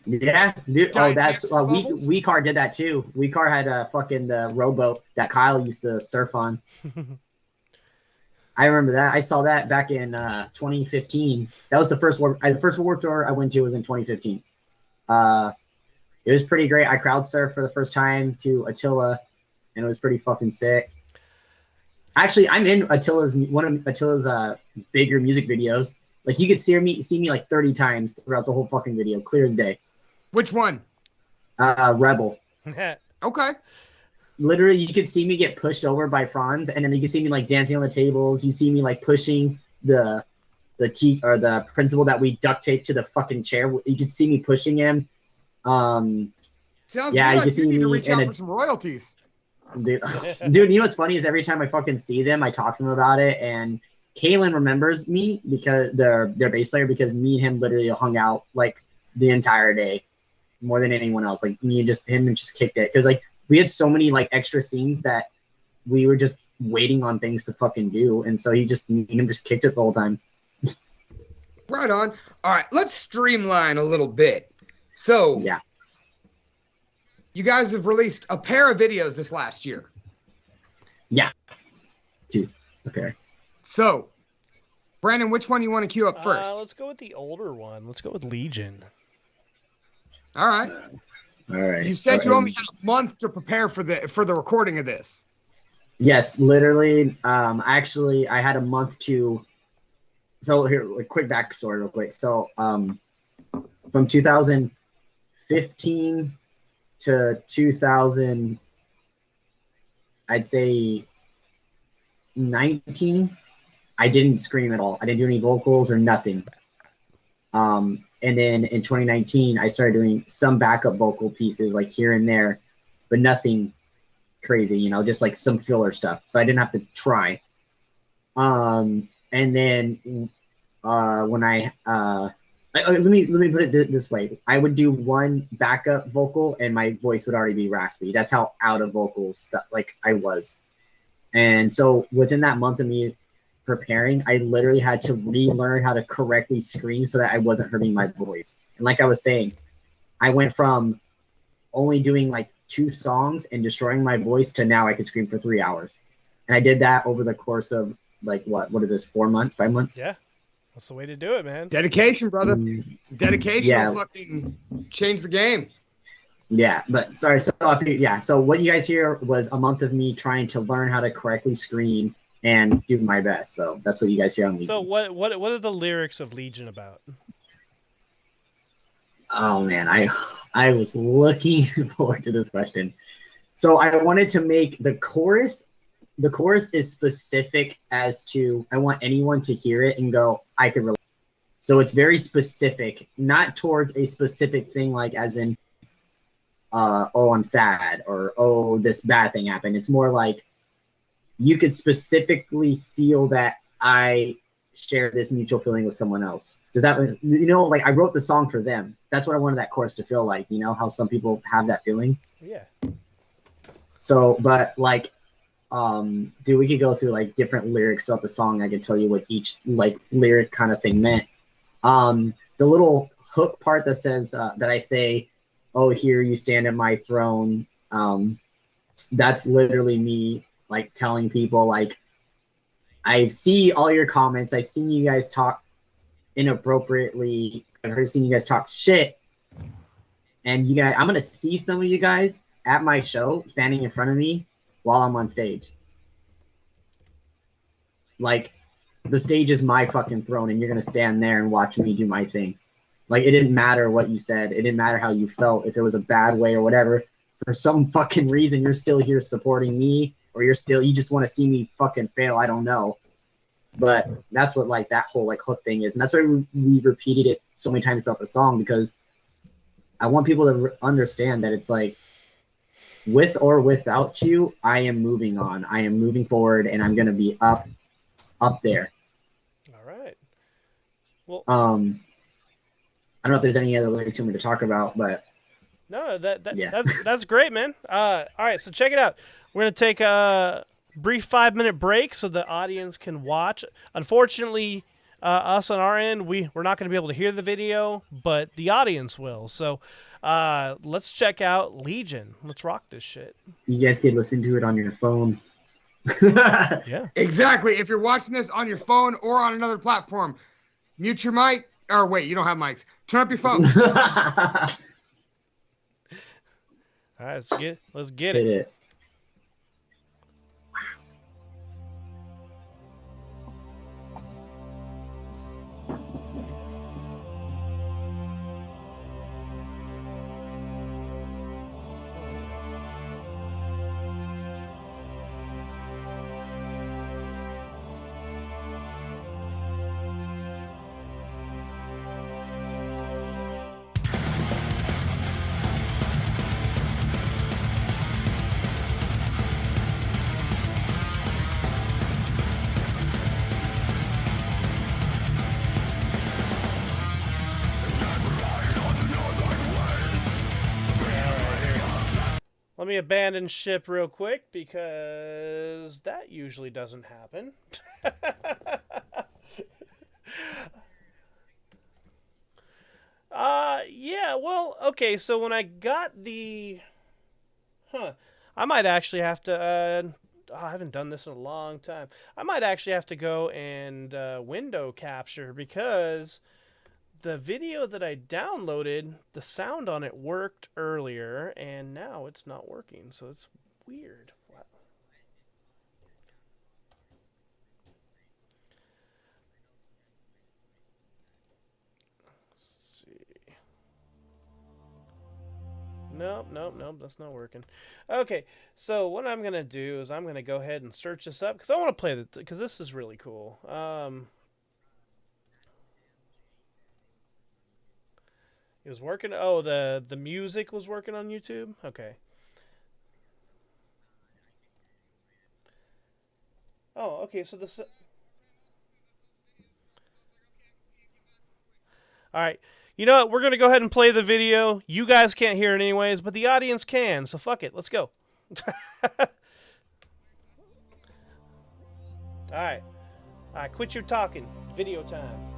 Yeah, dude. Oh, that's WeCar did that too. WeCar had a fucking the rowboat that Kyle used to surf on. I remember that. I saw that back in 2015. That was the first Warped Tour I went to was in 2015. It was pretty great. I crowd surfed for the first time to Attila, and it was pretty fucking sick. Actually, I'm in one of Attila's bigger music videos. Like, you could see me like 30 times throughout the whole fucking video, clear as day. Which one? Rebel. Okay. Literally, you could see me get pushed over by Franz, and then you can see me like dancing on the tables. You see me like pushing the principal that we duct taped to the fucking chair. You could see me pushing him. Sounds yeah, good. You can see you need me to reach out for some royalties. Dude, you know what's funny is every time I fucking see them, I talk to them about it, and Kalen remembers me because their bass player, because me and him literally hung out like the entire day, more than anyone else. Like me and him just kicked it, because like we had so many like extra scenes that we were just waiting on things to fucking do, and so me and him just kicked it the whole time. Right on. All right, let's streamline a little bit. So yeah, you guys have released a pair of videos this last year. Yeah, 2. Okay. So, Brandon, which one you want to queue up first? Let's go with the older one. Let's go with Legion. All right. All right. You said you only had a month to prepare for the recording of this. Yes, literally. Actually, I had a month to. So here, like, quick backstory, real quick. So, from 2015 to 2000, I'd say 19. I didn't scream at all. I didn't do any vocals or nothing. And then in 2019, I started doing some backup vocal pieces like here and there, but nothing crazy, you know, just like some filler stuff. So I didn't have to try. And then when let me put it this way. I would do one backup vocal and my voice would already be raspy. That's how out of vocal stuff like I was. And so within that month of me preparing, I literally had to relearn how to correctly scream so that I wasn't hurting my voice. And like I was saying, I went from only doing like 2 songs and destroying my voice to now I could scream for 3 hours. And I did that over the course of like what is this, 4 months, 5 months? Yeah, that's the way to do it, man. Dedication, brother. Dedication Yeah. will fucking change the game. Yeah, but sorry. So so what you guys hear was a month of me trying to learn how to correctly scream and do my best. So that's what you guys hear on Legion. So what are the lyrics of Legion about? Oh man, I was looking forward to this question. So I wanted to make the chorus. The chorus is specific as to I want anyone to hear it and go, I could relate. So it's very specific, not towards a specific thing, like as in oh, I'm sad, or oh, this bad thing happened. It's more like you could specifically feel that I share this mutual feeling with someone else. Does that, like I wrote the song for them. That's what I wanted that chorus to feel like, how some people have that feeling. Yeah. So, but like, dude, we could go through like different lyrics throughout the song. I could tell you what each like lyric kind of thing meant. The little hook part that says, that I say, oh, here you stand at my throne. That's literally me like telling people like, I see all your comments. I've seen you guys talk inappropriately. I've seen you guys talk shit. And you guys, I'm going to see some of you guys at my show standing in front of me while I'm on stage. Like, the stage is my fucking throne, and you're going to stand there and watch me do my thing. Like, it didn't matter what you said. It didn't matter how you felt, if it was a bad way or whatever. For some fucking reason, you're still here supporting me, or you just want to see me fucking fail. I don't know. But that's what, like, that whole, like, hook thing is. And that's why we repeated it so many times throughout the song, because I want people to understand that it's like, with or without you, I am moving on. I am moving forward, and I'm going to be up there. All right. Well, I don't know if there's any other lyrics you want me to talk about, but no, yeah. that's great, man. All right, so check it out. We're gonna take a brief 5-minute break so the audience can watch. Unfortunately, us on our end, we're not gonna be able to hear the video, but the audience will. So let's check out Legion. Let's rock this shit. You guys can listen to it on your phone. Yeah. Exactly. If you're watching this on your phone or on another platform, mute your mic. Or wait, you don't have mics. Turn up your phone. All right, let's get it. Let me abandon ship real quick because that usually doesn't happen. Yeah, well, okay, so when I got the... I might actually have to... I haven't done this in a long time. I might actually have to go and window capture because the video that I downloaded, the sound on it worked earlier, and now it's not working, so it's weird. Wow. Let's see. Nope, that's not working. Okay, so what I'm going to do is I'm going to go ahead and search this up, because I want to play it, because this is really cool. It was working. Oh, the music was working on YouTube? Okay. Oh, okay, so this... Alright. You know what? We're going to go ahead and play the video. You guys can't hear it anyways, but the audience can, so fuck it. Let's go. Alright. All right, quit your talking. Video time.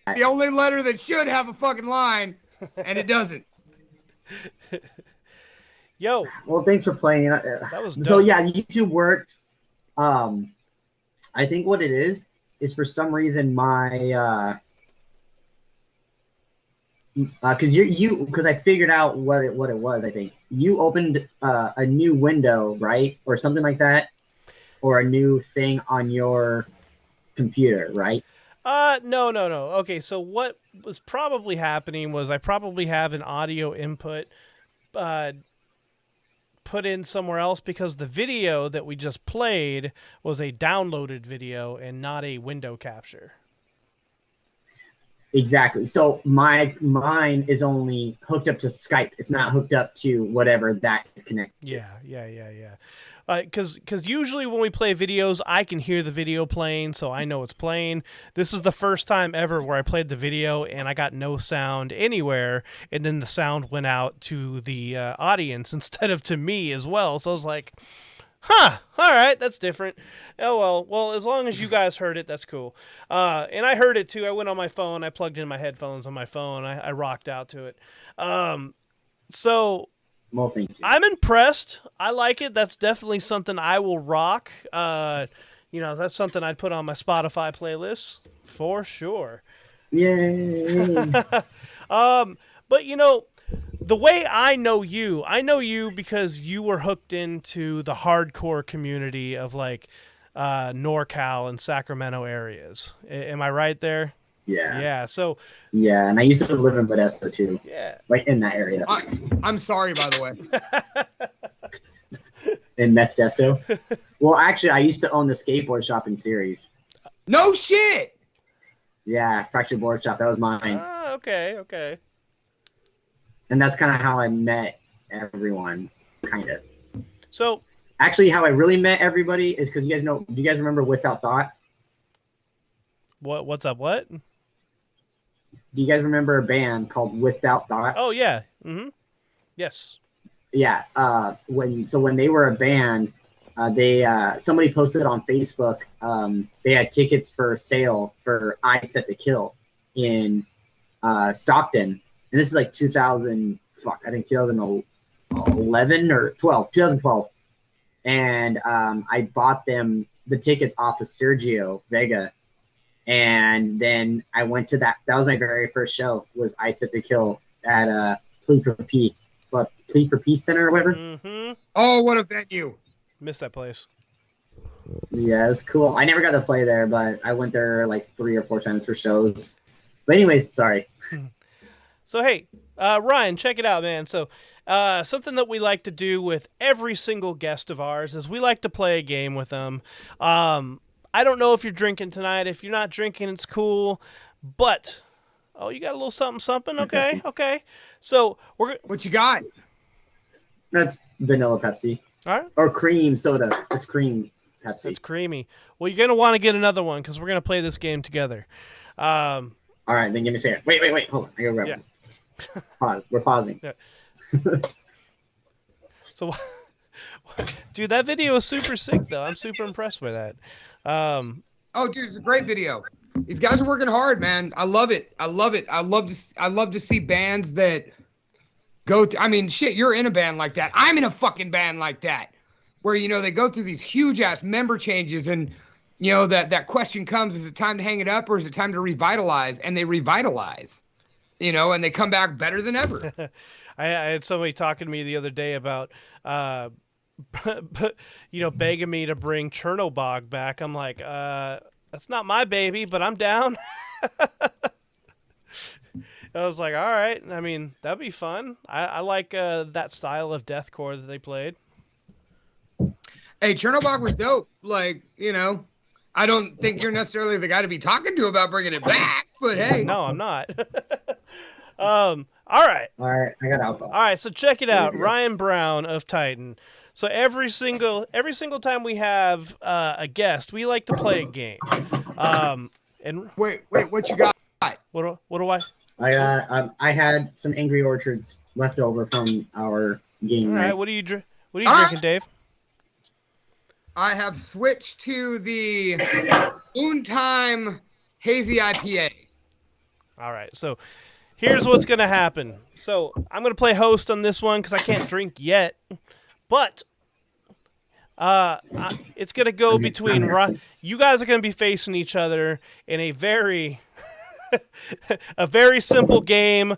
The only letter that should have a fucking line, and it doesn't. Yo, Well, thanks for playing. that was dope. So yeah, YouTube worked. I think what it is for some reason my because because I figured out what it was. I think you opened a new window, right, or something like that, or a new thing on your computer, right? No. Okay, so what was probably happening was I probably have an audio input put in somewhere else because the video that we just played was a downloaded video and not a window capture. Exactly. So mine is only hooked up to Skype. It's not hooked up to whatever that is connected to. Yeah. Because usually when we play videos, I can hear the video playing, so I know it's playing. This is the first time ever where I played the video and I got no sound anywhere, and then the sound went out to the audience instead of to me as well. So I was like, huh, all right, that's different. Oh, well, as long as you guys heard it, that's cool. And I heard it too. I went on my phone. I plugged in my headphones on my phone. I rocked out to it. So... Well, thank you. I'm impressed. I like it. That's definitely something I will rock. That's something I'd put on my Spotify playlist for sure. Yay. But the way I know you because you were hooked into the hardcore community of like NorCal and Sacramento areas. Am I right there? Yeah. Yeah. So. Yeah, and I used to live in Modesto too. Yeah. Like in that area. I'm sorry, by the way. In Modesto. Well, actually, I used to own the skateboard shop in Ceres. No shit. Yeah, Fractured Board Shop. That was mine. Ah, okay. And that's kind of how I met everyone, kind of. So. Actually, how I really met everybody is because do you guys remember Without Thought? What's up? What? Do you guys remember a band called Without Thought? Oh yeah. Mm-hmm. Yes. Yeah. When they were a band, somebody posted on Facebook. They had tickets for sale for I Set the Kill in Stockton, and this is like 2011 or 2012. And I bought them the tickets off of Sergio Vega. And then I went to that. That was my very first show. Was I Set the Kill at Plea for Peace Center or whatever. Mm-hmm. Oh, what a venue! Missed that place. Yeah, it was cool. I never got to play there, but I went there like 3 or 4 times for shows. But anyways, sorry. So hey, Ryan, check it out, man. So something that we like to do with every single guest of ours is we like to play a game with them. I don't know if you're drinking tonight. If you're not drinking, it's cool. But, you got a little something? Okay. So, what you got? That's vanilla Pepsi. All right. Or cream soda. It's cream Pepsi. That's creamy. Well, you're going to want to get another one because we're going to play this game together. All right, then give me a second. Wait. Hold on. I got to grab one. Pause. We're pausing. Yeah. So, dude, that video is super sick, though. I'm super impressed by that. Oh, dude, it's a great video. These guys are working hard, man. I love it. I love to see bands that go I mean, shit, you're in a band like that. I'm in a fucking band like that, where they go through these huge ass member changes, and that question comes: is it time to hang it up, or is it time to revitalize? And they revitalize, and they come back better than ever. I had somebody talking to me the other day about begging me to bring Chernobog back. I'm like, that's not my baby, but I'm down. I was like, all right. I mean, that'd be fun. I like that style of deathcore that they played. Hey, Chernobog was dope. Like, I don't think you're necessarily the guy to be talking to about bringing it back, but hey. No, I'm not. All right. All right, I got alcohol. All right, so check it out. Ryan Brown of Titan. So every single time we have a guest, we like to play a game. And wait, what you got? What do I? I had some Angry Orchards left over from our game All night. right, what are you drinking, Dave? I have switched to the Noontime Hazy IPA. All right, so here's what's gonna happen. So I'm gonna play host on this one because I can't drink yet, but it's gonna go between. You guys are gonna be facing each other in a very, a very simple game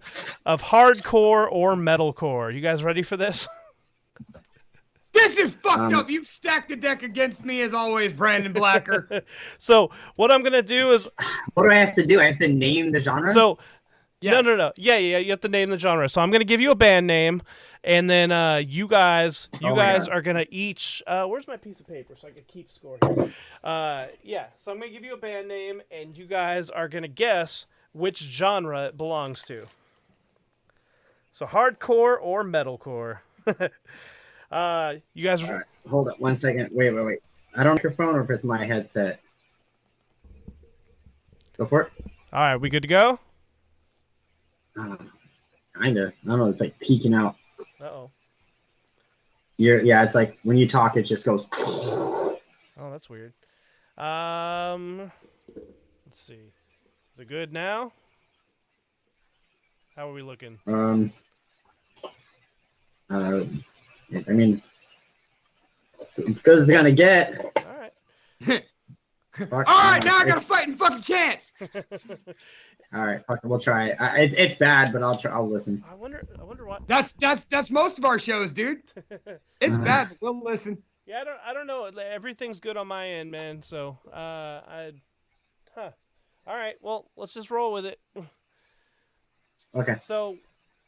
of hardcore or metalcore. You guys ready for this? This is fucked up. You've stacked the deck against me as always, Brandon Blacker. So what I'm gonna do is, What do I have to do? I have to name the genre? so Yes. no. Yeah. You have to name the genre. So I'm gonna give you a band name, and then you guys are gonna each. Where's my piece of paper so I can keep score here? Yeah. So I'm gonna give you a band name, and you guys are gonna guess which genre it belongs to. So hardcore or metalcore. You guys. All right, hold up 1 second. Wait. I don't know if your phone or if it's my headset. Go for it. All right, we good to go? Kinda. I don't know. It's like peeking out. Uh-oh. Yeah. It's like when you talk, it just goes. Oh, that's weird. Let's see. Is it good now? How are we looking? I mean, it's as good as it's gonna get. All right. All right, now I got a fighting fucking chance. All right, fuck it, we'll try it. It's bad, but I'll try. I'll listen. I wonder what. That's most of our shows, dude. It's bad, but we'll listen. Yeah, I don't know. Everything's good on my end, man. So, All right. Well, let's just roll with it. Okay. So,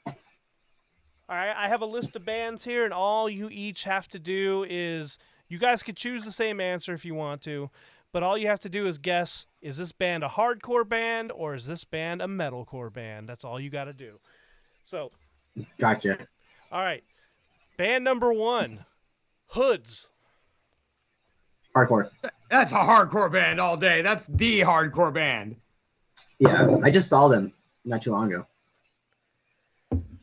all right, I have a list of bands here, and all you each have to do is you guys could choose the same answer if you want to, but all you have to do is guess: is this band a hardcore band or is this band a metalcore band? That's all you got to do. So, Gotcha. all right, band number 1, Hoods. Hardcore. That's a hardcore band all day. That's the hardcore band. Yeah, I just saw them not too long ago.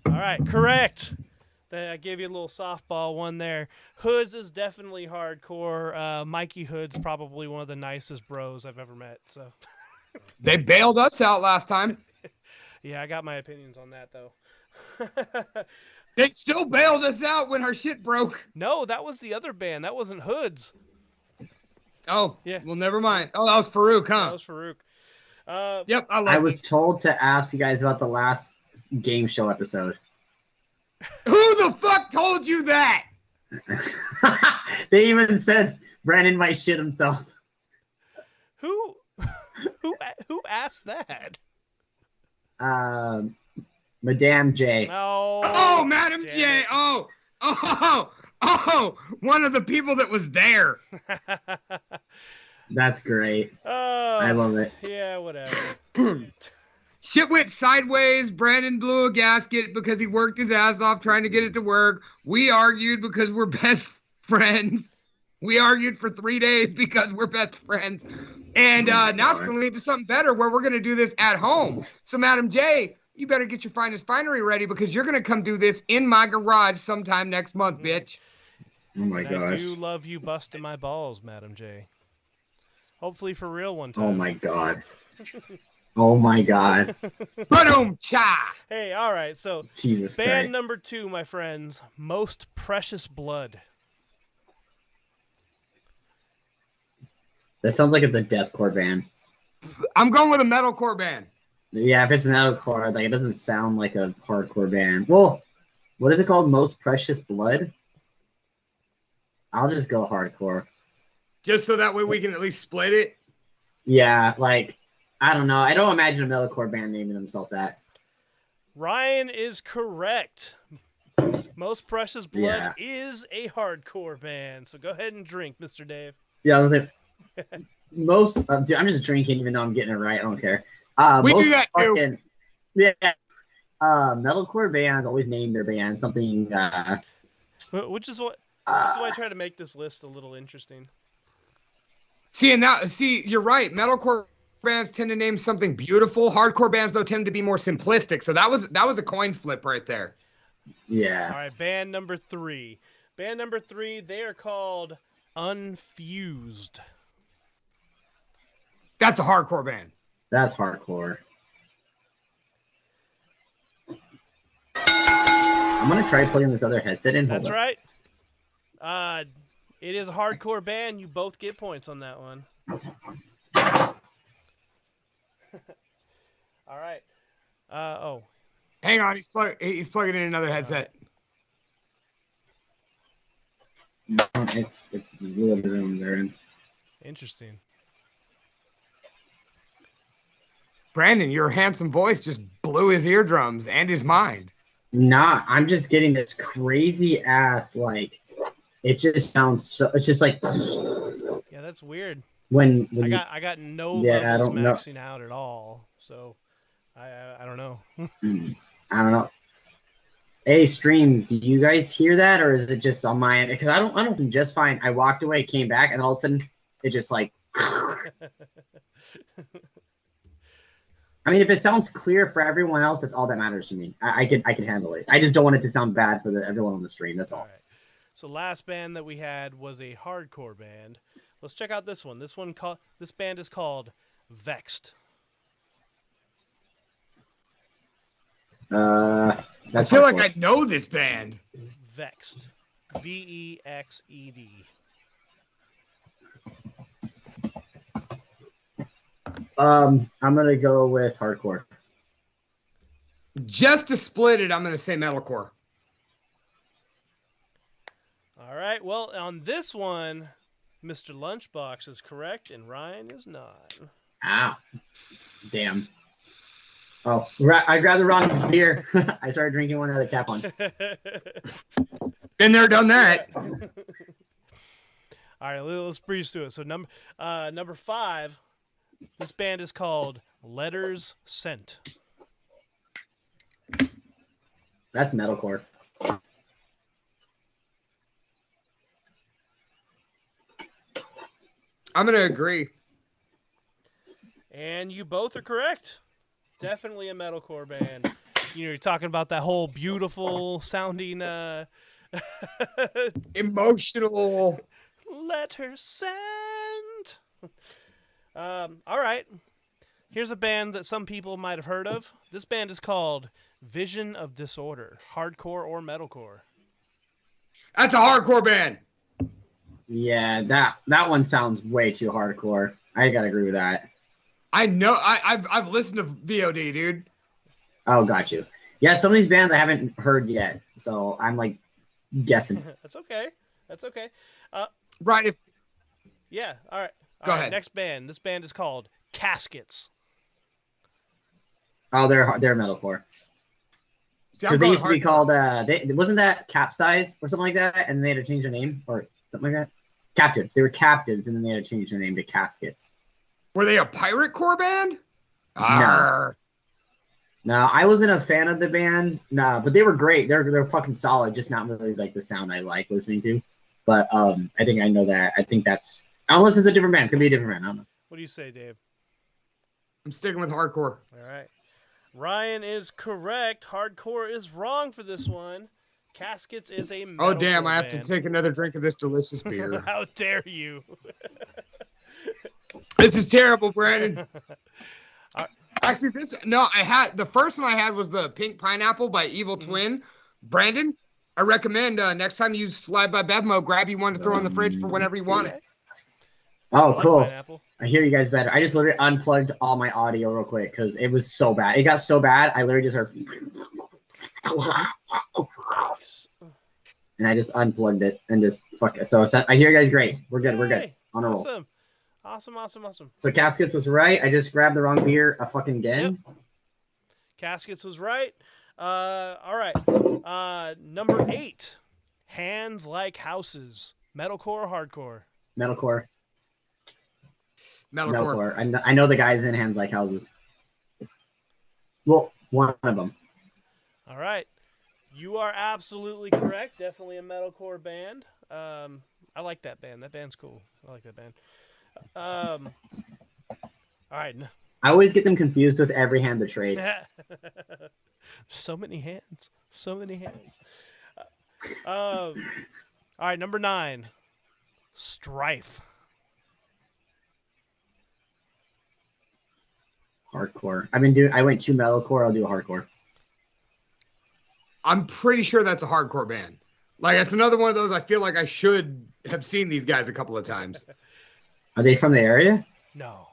All right, correct. I gave you a little softball one there. Hoods is definitely hardcore. Mikey Hood's probably one of the nicest bros I've ever met. So They bailed us out last time. yeah, I got my opinions on that though. They still bailed us out when her shit broke. No, that was the other band. That wasn't Hoods. Oh, Yeah. Well, never mind. Oh, that was Farouk, huh? That was Farouk. Yep, I was told to ask you guys about the last game show episode. Who the fuck told you that? They even said Brandon might shit himself. Who asked that? Madame J. Oh, Madam damn J. it. Oh, one of the people that was there. That's great. Oh, I love it. Yeah, whatever. Shit went sideways. Brandon blew a gasket because he worked his ass off trying to get it to work. We argued because we're best friends. We argued for 3 days because we're best friends. And now it's going to lead to something better where we're going to do this at home. So, Madam J, you better get your finest finery ready because you're going to come do this in my garage sometime next month, bitch. Oh my And gosh. I do love you busting my balls, Madam J. Hopefully for real one time. Oh my god. Oh my god. Boom, cha. Hey, all right. So, Jesus band Christ. number 2, my friends, Most Precious Blood. That sounds like it's a deathcore band. I'm going with a metalcore band. Yeah, if it's metalcore, like it doesn't sound like a hardcore band. Well, what is it called? Most Precious Blood? I'll just go hardcore. Just so that way we can at least split it. Yeah, like I don't know. I don't imagine a metalcore band naming themselves that. Ryan is correct. Most Precious Blood is a hardcore band. So go ahead and drink, Mr. Dave. Yeah, I was like, dude, I'm just drinking even though I'm getting it right. I don't care. We most do that too. fucking, yeah. Metalcore bands always name their band something. Which is why I try to make this list a little interesting. See, you're right. Metalcore bands tend to name something beautiful. Hardcore bands, though, tend to be more simplistic. So that was a coin flip right there. Yeah. All right, band number 3. Band number 3, they are called Unfused. That's a hardcore band. That's hardcore. I'm gonna try putting this other headset in. That's right. It is a hardcore band. You both get points on that one. All right. Hang on, he's plugging in another headset. No, it's the living room they're in. Interesting. Brandon, your handsome voice just blew his eardrums and his mind. Nah, I'm just getting this crazy ass like. It just sounds so. It's just like. Yeah, that's weird. When I got no Yeah, I levels don't know. maxing out at all, so I don't know. I don't know. Hey, stream, do you guys hear that, or is it just on my end? Because I don't think just fine. I walked away, came back, and all of a sudden it just like. I mean, if it sounds clear for everyone else, that's all that matters to me. I can handle it. I just don't want it to sound bad for everyone on the stream. That's all. All right. So last band that we had was a hardcore band. Let's check out this one. This band is called Vexed. That's I feel like hardcore. I know this band. Vexed. Vexed. I'm gonna go with hardcore. Just to split it, I'm going to say metalcore. All right. Well, on this one, Mr. Lunchbox is correct and Ryan is not. Ow. Damn. Oh, I grabbed the wrong beer. I started drinking one out of the cap on. Been there, done that. All right, let's breeze through it. So number 5, this band is called Letters Sent. That's metalcore. I'm going to agree. And you both are correct. Definitely a metalcore band. You're talking about that whole beautiful sounding Emotional. Letters Sent. All right. Here's a band that some people might have heard of. This band is called Vision of Disorder, hardcore or metalcore. That's a hardcore band. Yeah, that one sounds way too hardcore. I gotta agree with that. I know. I've listened to VOD, dude. Oh, got you. Yeah, some of these bands I haven't heard yet, so I'm like guessing. That's okay. Right. Yeah. All right. Go ahead. Next band. This band is called Caskets. Oh, they're metalcore. See, I'm Because they going used to be hardcore. called wasn't that Capsize or something like that, and they had to change their name or something like that. Captives. They were Captives, and then they had to change their name to Caskets. Were they a pirate core band? Arr. No, I wasn't a fan of the band. No, but they were great. They're fucking solid. Just not really like the sound I like listening to. But I think I know that. I think that's unless it's a different band. Could be a different band. I don't know. What do you say, Dave? I'm sticking with hardcore. All right. Ryan is correct. Hardcore is wrong for this one. Caskets is a metalcore Oh, damn. I have to band. take another drink of this delicious beer. How dare you? This is terrible, Brandon. Actually, the first one I had was the Pink Pineapple by Evil Twin. Brandon, I recommend next time you slide by Bevmo, grab you one to throw in the fridge for whenever you want it. Oh, cool. Pineapple. I hear you guys better. I just literally unplugged all my audio real quick because it was so bad. It got so bad, I literally just heard. And I just unplugged it and just fuck it. So I hear you guys great. We're good. We're good. Yay. On a roll. Awesome. So Caskets was right. I just grabbed the wrong beer fucking again. Yep. Caskets was right. All right. Number 8. Hands Like Houses. Metalcore or hardcore? Metalcore. Metalcore. I know the guys in Hands Like Houses. Well, one of them. All right. You are absolutely correct. Definitely a metalcore band. I like that band. That band's cool. I like that band. All right. I always get them confused with Every Hand Betrayed. So many hands. All right, number 9. Strife. Hardcore. I went 2 metalcore. I'll do a hardcore. I'm pretty sure that's a hardcore band. Like, it's another one of those I feel like I should have seen these guys a couple of times. Are they from the area? No.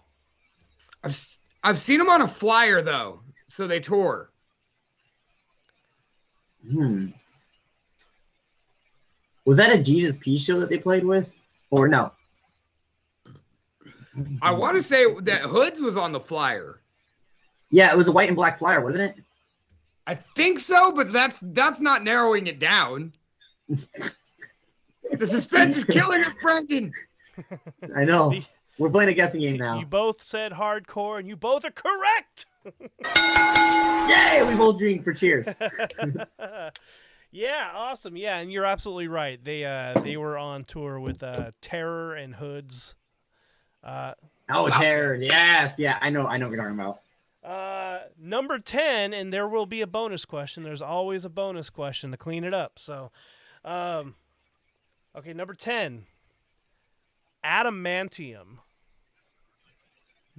I've seen them on a flyer, though, so they tour. Was that a Jesus Peace show that they played with? Or no? I want to say that Hoods was on the flyer. Yeah, it was a white and black flyer, wasn't it? I think so, but that's not narrowing it down. The suspense is killing us, Brendan. I know. We're playing a guessing game now. You both said hardcore, and you both are correct. Yay! We both drink for cheers. Yeah, awesome. Yeah, and you're absolutely right. They were on tour with Terror and Hoods. Terror. Yes. Yeah, I know what you're talking about. Number 10, and there will be a bonus question. There's always a bonus question to clean it up. So, okay, number 10. Adamantium.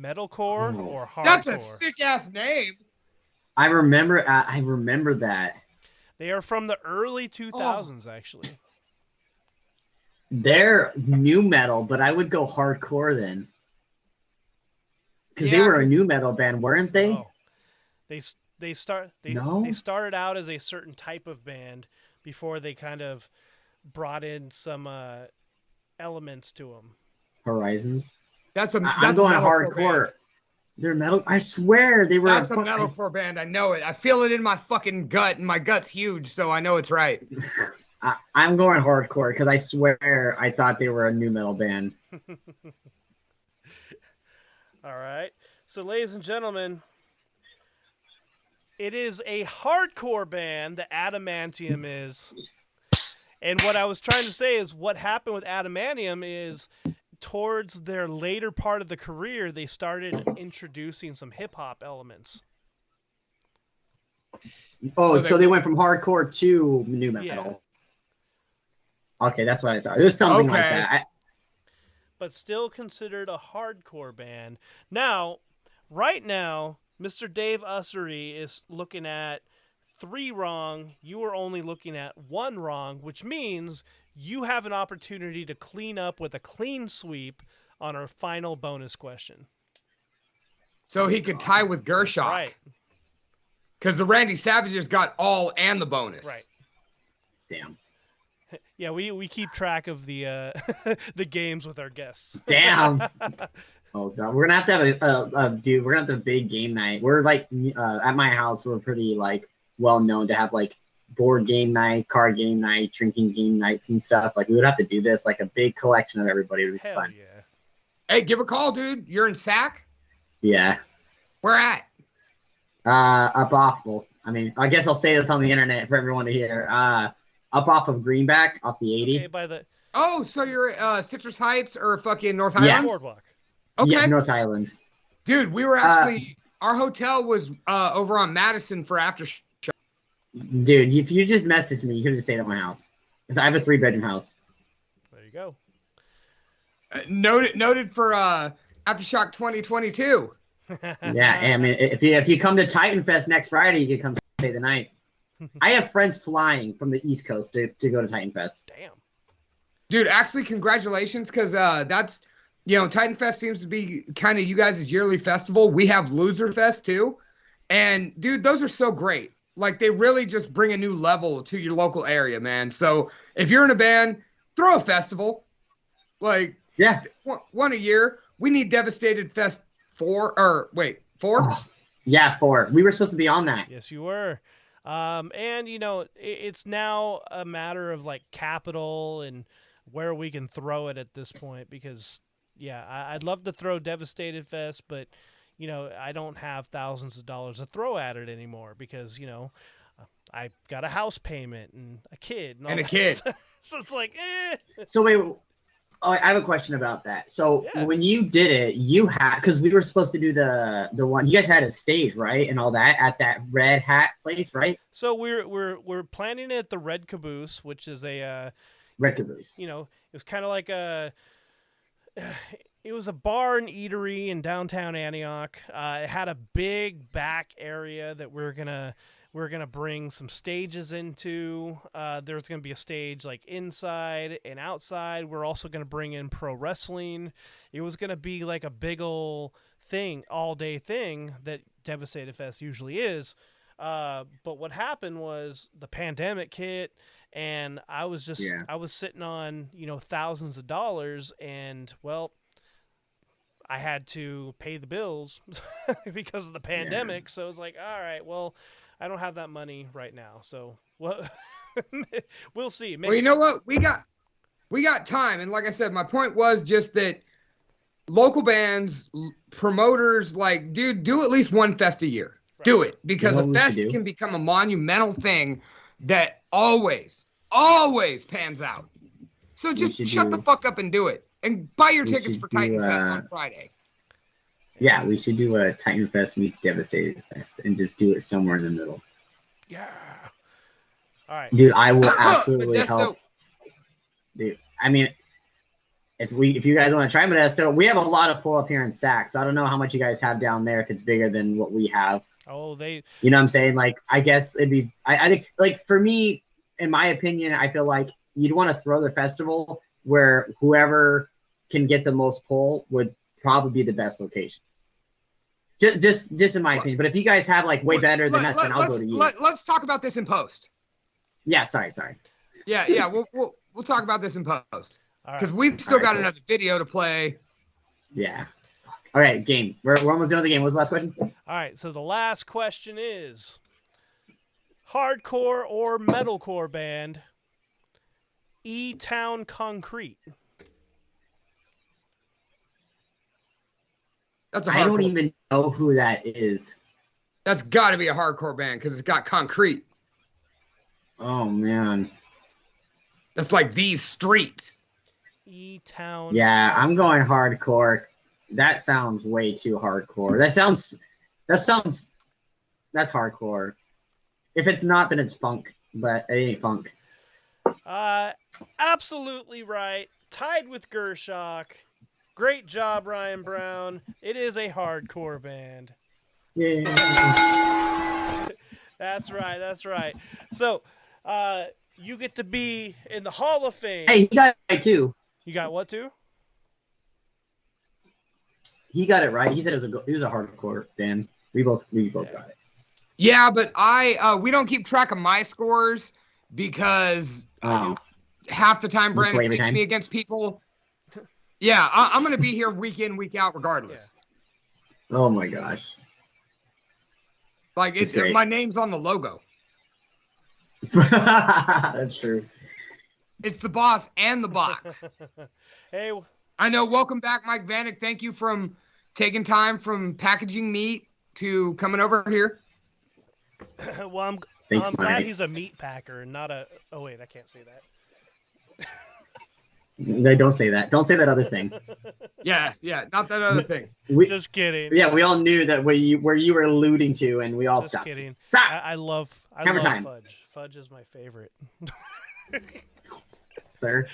Metalcore or hardcore? That's a sick-ass name. I remember that. They are from the early 2000s, actually. They're new metal, but I would go hardcore then. Because they were a new metal band, weren't they? Oh. They started out as a certain type of band before they kind of brought in some elements to them. Horizons. I'm going hardcore. Band. They're metal. I swear they were. That's a metalcore band. I know it. I feel it in my fucking gut, and my gut's huge, so I know it's right. I'm going hardcore because I swear I thought they were a new metal band. All right. So, ladies and gentlemen, it is a hardcore band, the Adamantium is. And what I was trying to say is what happened with Adamantium is towards their later part of the career, they started introducing some hip-hop elements. Oh, so they went from hardcore to new metal. Yeah. Okay, that's what I thought. It was something like that. But still considered a hardcore band. Now, right now, Mr. Dave Ussery is looking at 3 wrong. You are only looking at 1 wrong, which means you have an opportunity to clean up with a clean sweep on our final bonus question. So he could tie with Gershok. Right. Because the Randy Savages got all and the bonus. Right. Damn. Yeah, we keep track of the the games with our guests. Damn. Oh god, we're gonna have to have we're gonna have to have a big game night. We're like at my house, we're pretty like well known to have like board game night, card game night, drinking game nights and stuff. Like we would have to do this like a big collection of everybody. It would be Hell fun. Yeah. Hey, give a call, dude. You're in Sac? Yeah. Where at? Up off. Well, I mean, I guess I'll say this on the internet for everyone to hear. Up off of Greenback, off the 80. Okay, by the Oh, so you're Citrus Heights or fucking North Highlands? boardwalk. Okay. Yeah, North Highlands. Dude, we were actually our hotel was over on Madison for after show. Dude, if you just messaged me, you could have stayed at my house. Because I have a 3-bedroom house. There you go. Noted for Aftershock 2022. Yeah, I mean, if you come to TitanFest next Friday, you can come stay the night. I have friends flying from the East Coast to go to TitanFest. Damn. Dude, actually, congratulations, because that's, TitanFest seems to be kind of you guys' yearly festival. We have Loser Fest, too. And, dude, those are so great. Like, they really just bring a new level to your local area, man. So, if you're in a band, throw a festival. Like, yeah, one a year. We need Devastated Fest 4. Oh, yeah, 4. We were supposed to be on that. Yes, you were. And it's now a matter of like capital and where we can throw it at this point because I'd love to throw Devastated Fest, but I don't have thousands of dollars to throw at it anymore because I got a house payment and a kid and a kid. So it's like So wait, I have a question about that. So when you did it, you had, because we were supposed to do the one, you guys had a stage, right, and all that at that Red Hat place, right? So we're planning it at the Red Caboose, which is a Red Caboose. You know, it was kind of like it was a bar and eatery in downtown Antioch. It had a big back area that we're gonna bring some stages into. There's gonna be a stage like inside and outside. We're also gonna bring in pro wrestling. It was gonna be like a big ol' thing, all day thing that Devastated Fest usually is. But what happened was the pandemic hit, and I was sitting on, you know, thousands of dollars, and well, I had to pay the bills because of the pandemic. So it's like, all right, well, I don't have that money right now. So what? We'll see. Maybe. Well, you know what? We got time, and like I said, my point was just that local bands, promoters, like, dude, do at least one fest a year. Right. Do it, because a fest can become a monumental thing that always pans out. So just shut the fuck up and do it. And buy your tickets for TitanFest on Friday. Yeah, we should do a TitanFest meets Devastated Fest and just do it somewhere in the middle. Yeah. All right. Dude, I will absolutely help. Dude, I mean, if you guys want to try Modesto, we have a lot of pull up here in Sac, so I don't know how much you guys have down there if it's bigger than what we have. Oh, you know what I'm saying? Like, I guess it'd be, I think, like, for me, in my opinion, I feel like you'd want to throw the festival where whoever can get the most pull would probably be the best location. Just in my opinion. But if you guys have like way better than us, then I'll go to you. Let's talk about this in post. Yeah, sorry. Yeah, we'll talk about this in post. Because we've still got another video to play. Yeah. All right, game. We're almost done with the game. What was the last question? All right, so the last question is hardcore or metalcore band E-Town Concrete. I don't even know who that is. That's got to be a hardcore band because it's got concrete. Oh, man. That's like These Streets. E-Town. Yeah, I'm going hardcore. That sounds way too hardcore. That's hardcore. If it's not, then it's funk, but it ain't funk. Absolutely right. Tied with Gershock. Great job, Ryan Brown. It is a hardcore band. Yeah. That's right. So, you get to be in the Hall of Fame. Hey, he got it right too. You got what too? He got it right. He said it was a hardcore band. We both got it. Yeah, but we don't keep track of my scores because half the time Brandon picks me against people. Yeah, I'm going to be here week in, week out regardless. Yeah. Oh, my gosh. Like, my name's on the logo. That's true. It's the boss and the box. Hey. I know. Welcome back, Mike Vanek. Thank you from taking time from packaging meat to coming over here. Well, I'm glad he's a meat packer and not a... Oh, wait, I can't say that. No, don't say that. Don't say that other thing. Yeah, not that other thing. Just kidding. Yeah, we all knew that where you were alluding to, and we all stopped. Just kidding. Stop. I love fudge. Fudge is my favorite. Sir,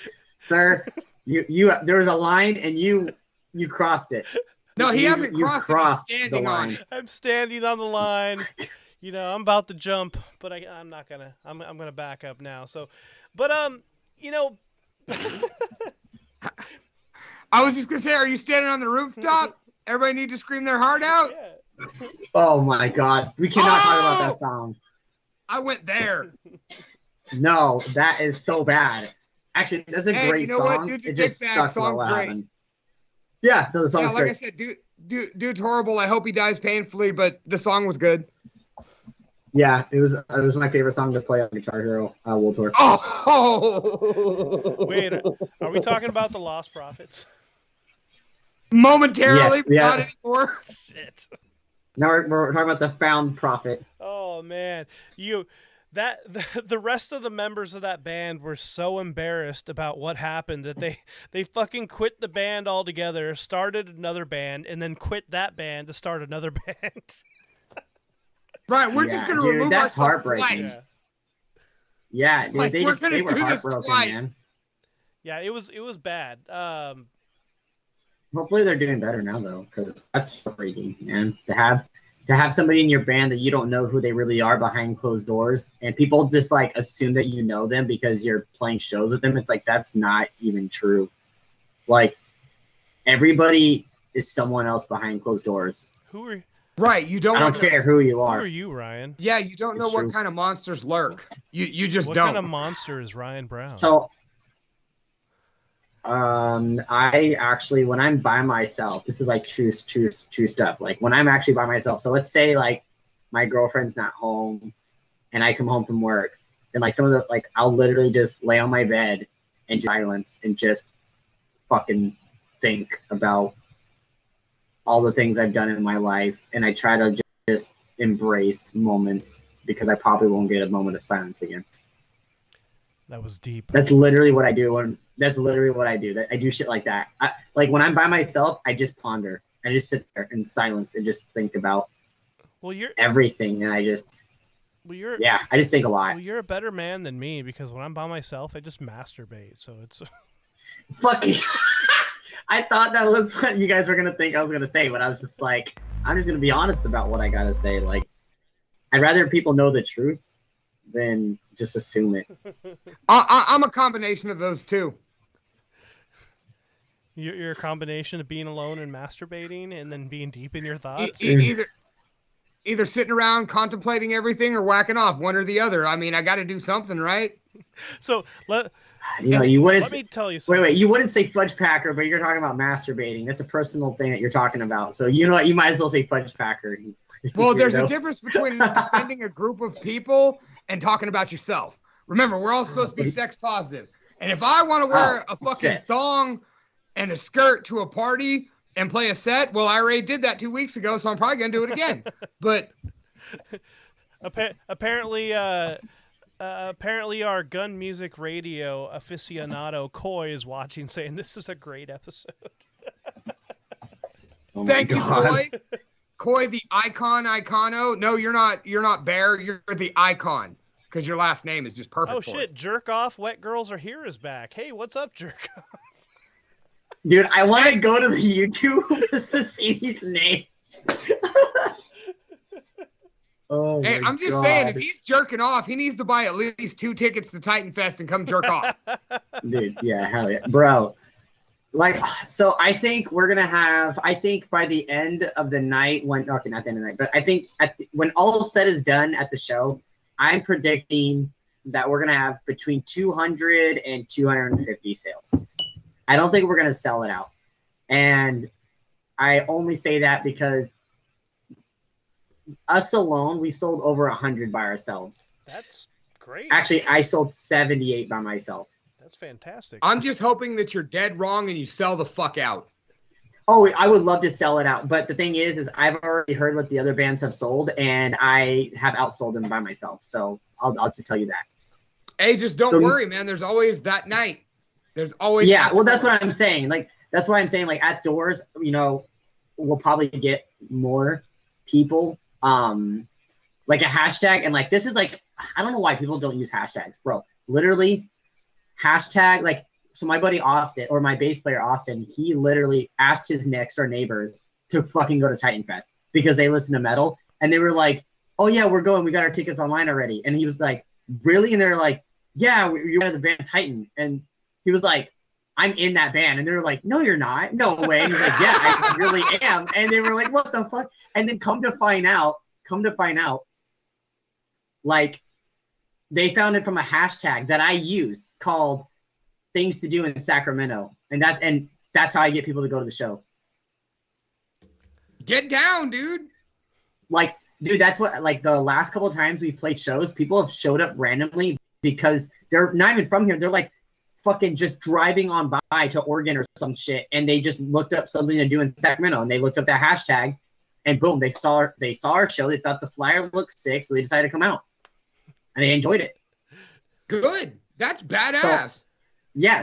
you there was a line, and you crossed it. No, he hasn't crossed it. He's standing on it. I'm standing on the line. You know, I'm about to jump, but I'm not gonna. I'm gonna back up now. So, but you know. I was just gonna say, are you standing on the rooftop? Everybody need to scream their heart out. Yeah. Oh my God, we cannot talk about that song. I went there. No, that is so bad. Actually, that's a great you know song. What? It just sucks about what happened. Yeah, no, the song's great. Like I said, dude's horrible. I hope he dies painfully, but the song was good. Yeah, it was my favorite song to play on Guitar Hero World Tour. Oh! Wait, are we talking about the Lost Prophets? Momentarily, yes. not anymore. Shit. Now we're talking about the Found Prophet. Oh man, the rest of the members of that band were so embarrassed about what happened that they fucking quit the band altogether, started another band, and then quit that band to start another band. Right, we're just gonna remove that's ourselves heartbreaking. twice. Yeah, dude, Like, they were heartbroken, man. Yeah, it was bad. Hopefully they're doing better now though, because that's heartbreaking, man. To have somebody in your band that you don't know who they really are behind closed doors, and people just like assume that you know them because you're playing shows with them. It's like that's not even true. Like everybody is someone else behind closed doors. Who are Right. You don't I don't know. care who you who are. are you, Ryan? Yeah, you don't know It's what true. kind of monsters lurk. You just What don't. kind of monster is Ryan Brown? So, I actually, when I'm by myself, this is like true stuff. Like when I'm actually by myself. So let's say like my girlfriend's not home, and I come home from work, and like some of the like I'll literally just lay on my bed and silence and just fucking think about all the things I've done in my life, and I try to just embrace moments because I probably won't get a moment of silence again. That was deep. That's literally what I do. That's literally what I do. I do shit like that. Like when I'm by myself, I just ponder. I just sit there in silence and just think about Well, you're everything, and I just I just think a lot. well, you're a better man than me because when I'm by myself, I just masturbate. So it's Fucking. I thought that was what you guys were gonna think I was gonna say, but I was just like, I'm just gonna be honest about what I gotta say. Like, I'd rather people know the truth than just assume it. I'm a combination of those two. you're a combination of being alone and masturbating, and then being deep in your thoughts. Either sitting around contemplating everything or whacking off, one or the other. I mean, I got to do something, right? So You wouldn't. let me tell you something. Wait. You wouldn't say fudge packer, but you're talking about masturbating. That's a personal thing that you're talking about. So you know what? You might as well say fudge packer. Well, there's a difference between defending a group of people and talking about yourself. Remember, we're all supposed to be sex positive. And if I want to wear a fucking thong and a skirt to a party and play a set, well, I already did that 2 weeks ago, so I'm probably going to do it again. But apparently, our gun music radio aficionado Coy is watching, saying this is a great episode. Oh my thank you, God. Coy. Coy, the icono. No, you're not Bear. You're the icon because your last name is just perfect. Oh for shit! it. Jerk off. Wet girls are here is back. Hey, what's up, jerk off? Dude, I want to go to the YouTube just to see these names. Oh Hey, my I'm just God. saying, if he's jerking off, he needs to buy at least 2 tickets to TitanFest and come jerk off. Dude, yeah, hell yeah. Bro, like, so I think we're going to have, I think by the end of the night, okay, not the end of the night, but I think when all said is done at the show, I'm predicting that we're going to have between 200 and 250 sales. I don't think we're going to sell it out. And I only say that because us alone, we sold over 100 by ourselves. That's great. Actually, I sold 78 by myself. That's fantastic. I'm just hoping that you're dead wrong and you sell the fuck out. Oh, I would love to sell it out. But the thing is I've already heard what the other bands have sold, and I have outsold them by myself. So I'll just tell you that. Hey, just don't worry, man. There's always that night. There's always well, that's what I'm saying. Like, that's why I'm saying, like, at doors, you know, we'll probably get more people. Like a hashtag, and like, this is like, I don't know why people don't use hashtags, bro. Literally, hashtag, like, so my buddy Austin, or my bass player Austin, he literally asked his next door neighbors to fucking go to TitanFest because they listen to metal, and they were like, oh yeah, we're going, we got our tickets online already. And he was like, really? And they're like, yeah, you're in the band Titan. And he was like, I'm in that band. And they were like, no, you're not. No way. And he's like, yeah, I really am. And they were like, what the fuck? And then come to find out, like, they found it from a hashtag that I use called things to do in Sacramento. And that's how I get people to go to the show. Get down, dude. Like, dude, that's what, like, the last couple of times we played shows, people have showed up randomly because they're not even from here. They're like fucking just driving on by to Oregon or some shit, and they just looked up something to do in Sacramento, and they looked up that hashtag, and boom, they saw our show. They thought the flyer looked sick, so they decided to come out, and they enjoyed it. Good. That's badass.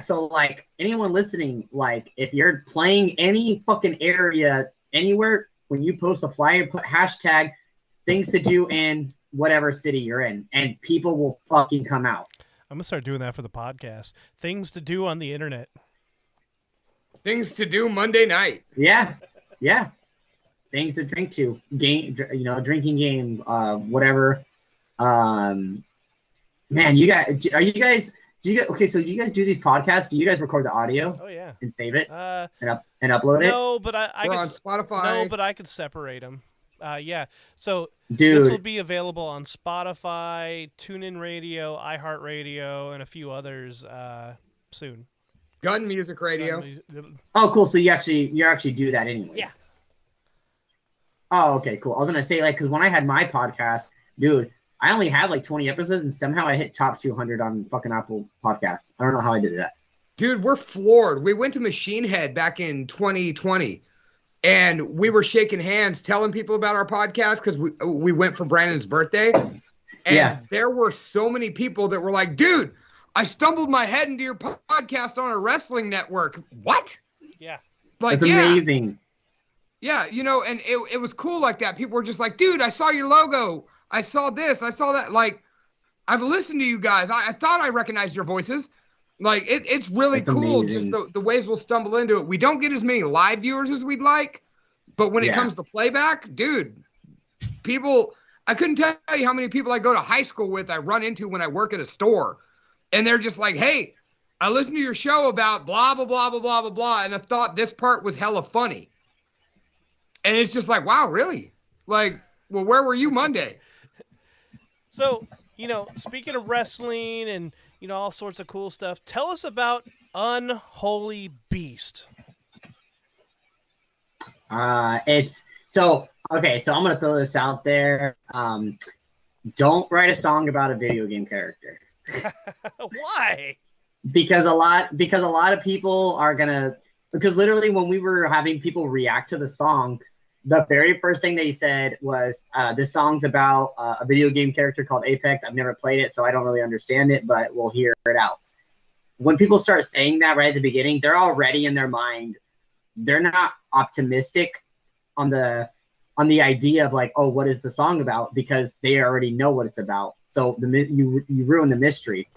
So like, anyone listening, like, if you're playing any fucking area anywhere, when you post a flyer, put hashtag things to do in whatever city you're in, and people will fucking come out. I'm gonna start doing that for the podcast. Things to do on the internet. Things to do Monday night. Yeah. Things to drink to. Drinking game, whatever. Man, okay, so do you guys do these podcasts? Do you guys record the audio? Oh yeah. And save it? And upload it? No, but I We're could on Spotify. No, but I could separate them. Yeah. So Dude. this will be available on Spotify, TuneIn Radio, iHeartRadio, and a few others soon. Gun Music Radio. Oh, cool. So you actually do that anyways. Yeah. Oh, okay, cool. I was gonna say, like, because when I had my podcast, dude, I only had like 20 episodes, and somehow I hit top 200 on fucking Apple Podcasts. I don't know how I did that. Dude, we're floored. We went to Machine Head back in 2020, and we were shaking hands, telling people about our podcast because we went for Brandon's birthday, and there were so many people that were like, "Dude, I stumbled my head into your podcast on a wrestling network." What? Yeah. Like, that's amazing. Yeah, and it was cool like that. People were just like, "Dude, I saw your logo. I saw this. I saw that." Like, I've listened to you guys. I thought I recognized your voices. Like, it's really cool. Amazing. Just the ways we'll stumble into it. We don't get as many live viewers as we'd like, but when it comes to playback, dude, people, I couldn't tell you how many people I go to high school with I run into when I work at a store. And they're just like, "Hey, I listened to your show about blah, blah, blah, blah, blah, blah, blah, and I thought this part was hella funny." And it's just like, wow, really? Like, well, where were you Monday? So, speaking of wrestling and, all sorts of cool stuff, tell us about Unholy Beast. Okay, so I'm going to throw this out there. Don't write a song about a video game character. Why? Because a lot of people are going to, because literally when we were having people react to the song, the very first thing they said was, this song's about a video game character called Apex. I've never played it, so I don't really understand it, but we'll hear it out. When people start saying that right at the beginning, they're already in their mind. They're not optimistic on the idea of like, oh, what is the song about? Because they already know what it's about. So you ruin the mystery.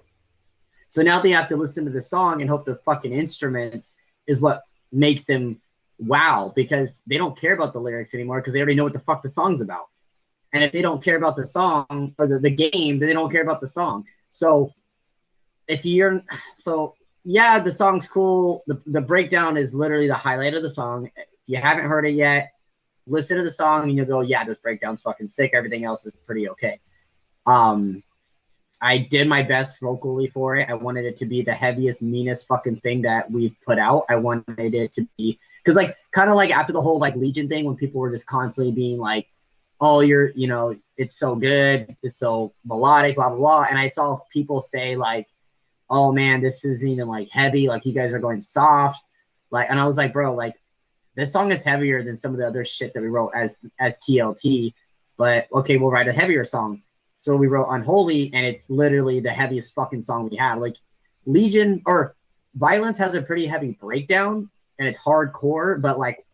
So now they have to listen to the song and hope the fucking instruments is what makes them wow, because they don't care about the lyrics anymore because they already know what the fuck the song's about. And if they don't care about the song or the game, then they don't care about the song. So the song's cool. The breakdown is literally the highlight of the song. If you haven't heard it yet, listen to the song and you'll go, yeah, this breakdown's fucking sick. Everything else is pretty okay. I did my best vocally for it. I wanted it to be the heaviest, meanest fucking thing that we've put out. I wanted it to be, because like, kind of like after the whole like Legion thing, when people were just constantly being like, oh, it's so good, it's so melodic, blah, blah, blah. And I saw people say like, oh man, this isn't even like heavy, like you guys are going soft. Like, and I was like, bro, like this song is heavier than some of the other shit that we wrote as TLT, but okay, we'll write a heavier song. So we wrote Unholy, and it's literally the heaviest fucking song we had. Like Legion or Violence has a pretty heavy breakdown, and it's hardcore, but like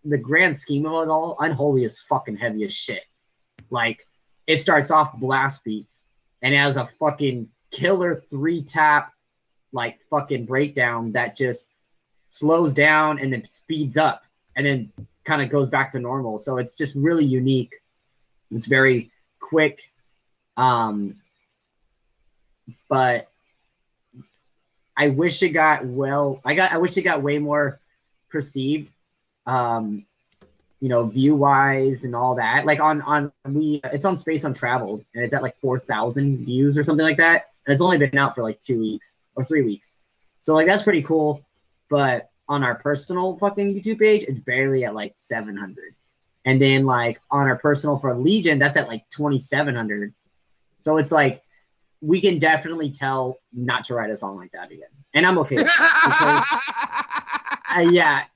the grand scheme of it all, Unholy is fucking heavy as shit. Like it starts off blast beats and it has a fucking killer 3-tap like fucking breakdown that just slows down and then speeds up and then kind of goes back to normal. So it's just really unique. It's very quick. But I wish it got I wish it got way more perceived, view wise and all that. Like it's on Space Untraveled and it's at like 4,000 views or something like that. And it's only been out for like 2 weeks or 3 weeks. So like, that's pretty cool. But on our personal fucking YouTube page, it's barely at like 700. And then like on our personal for Legion, that's at like 2,700. So it's like, we can definitely tell not to write a song like that again. And I'm okay with it.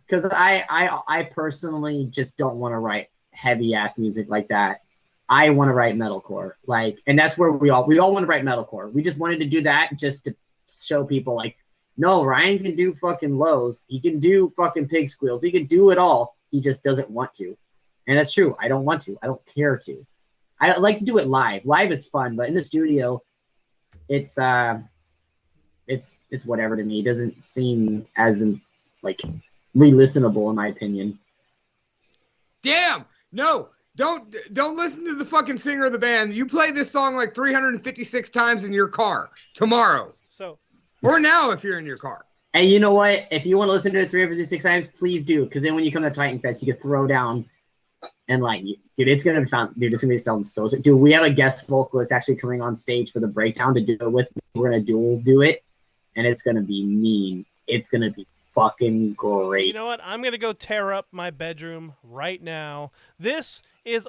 Because I personally just don't want to write heavy ass music like that. I want to write metalcore. Like, and that's where we all want to write metalcore. We just wanted to do that just to show people like, no, Ryan can do fucking lows. He can do fucking pig squeals. He can do it all. He just doesn't want to. And that's true. I don't want to. I don't care to. I like to do it live. Live is fun, but in the studio, it's it's whatever to me. It doesn't seem as like re-listenable in my opinion. Damn! No, don't listen to the fucking singer of the band. You play this song like 356 times in your car tomorrow. So, or now if you're in your car. And you know what? If you want to listen to it 356 times, please do. Because then when you come to TitanFest, you can throw down and like, dude, it's gonna be fun. Dude, it's gonna be sounding so sick. Dude, we have a guest vocalist actually coming on stage for the breakdown to do it with me. We're gonna dual do it, and it's gonna be mean. It's gonna be fucking great. you know what? I'm gonna go tear up my bedroom right now. This is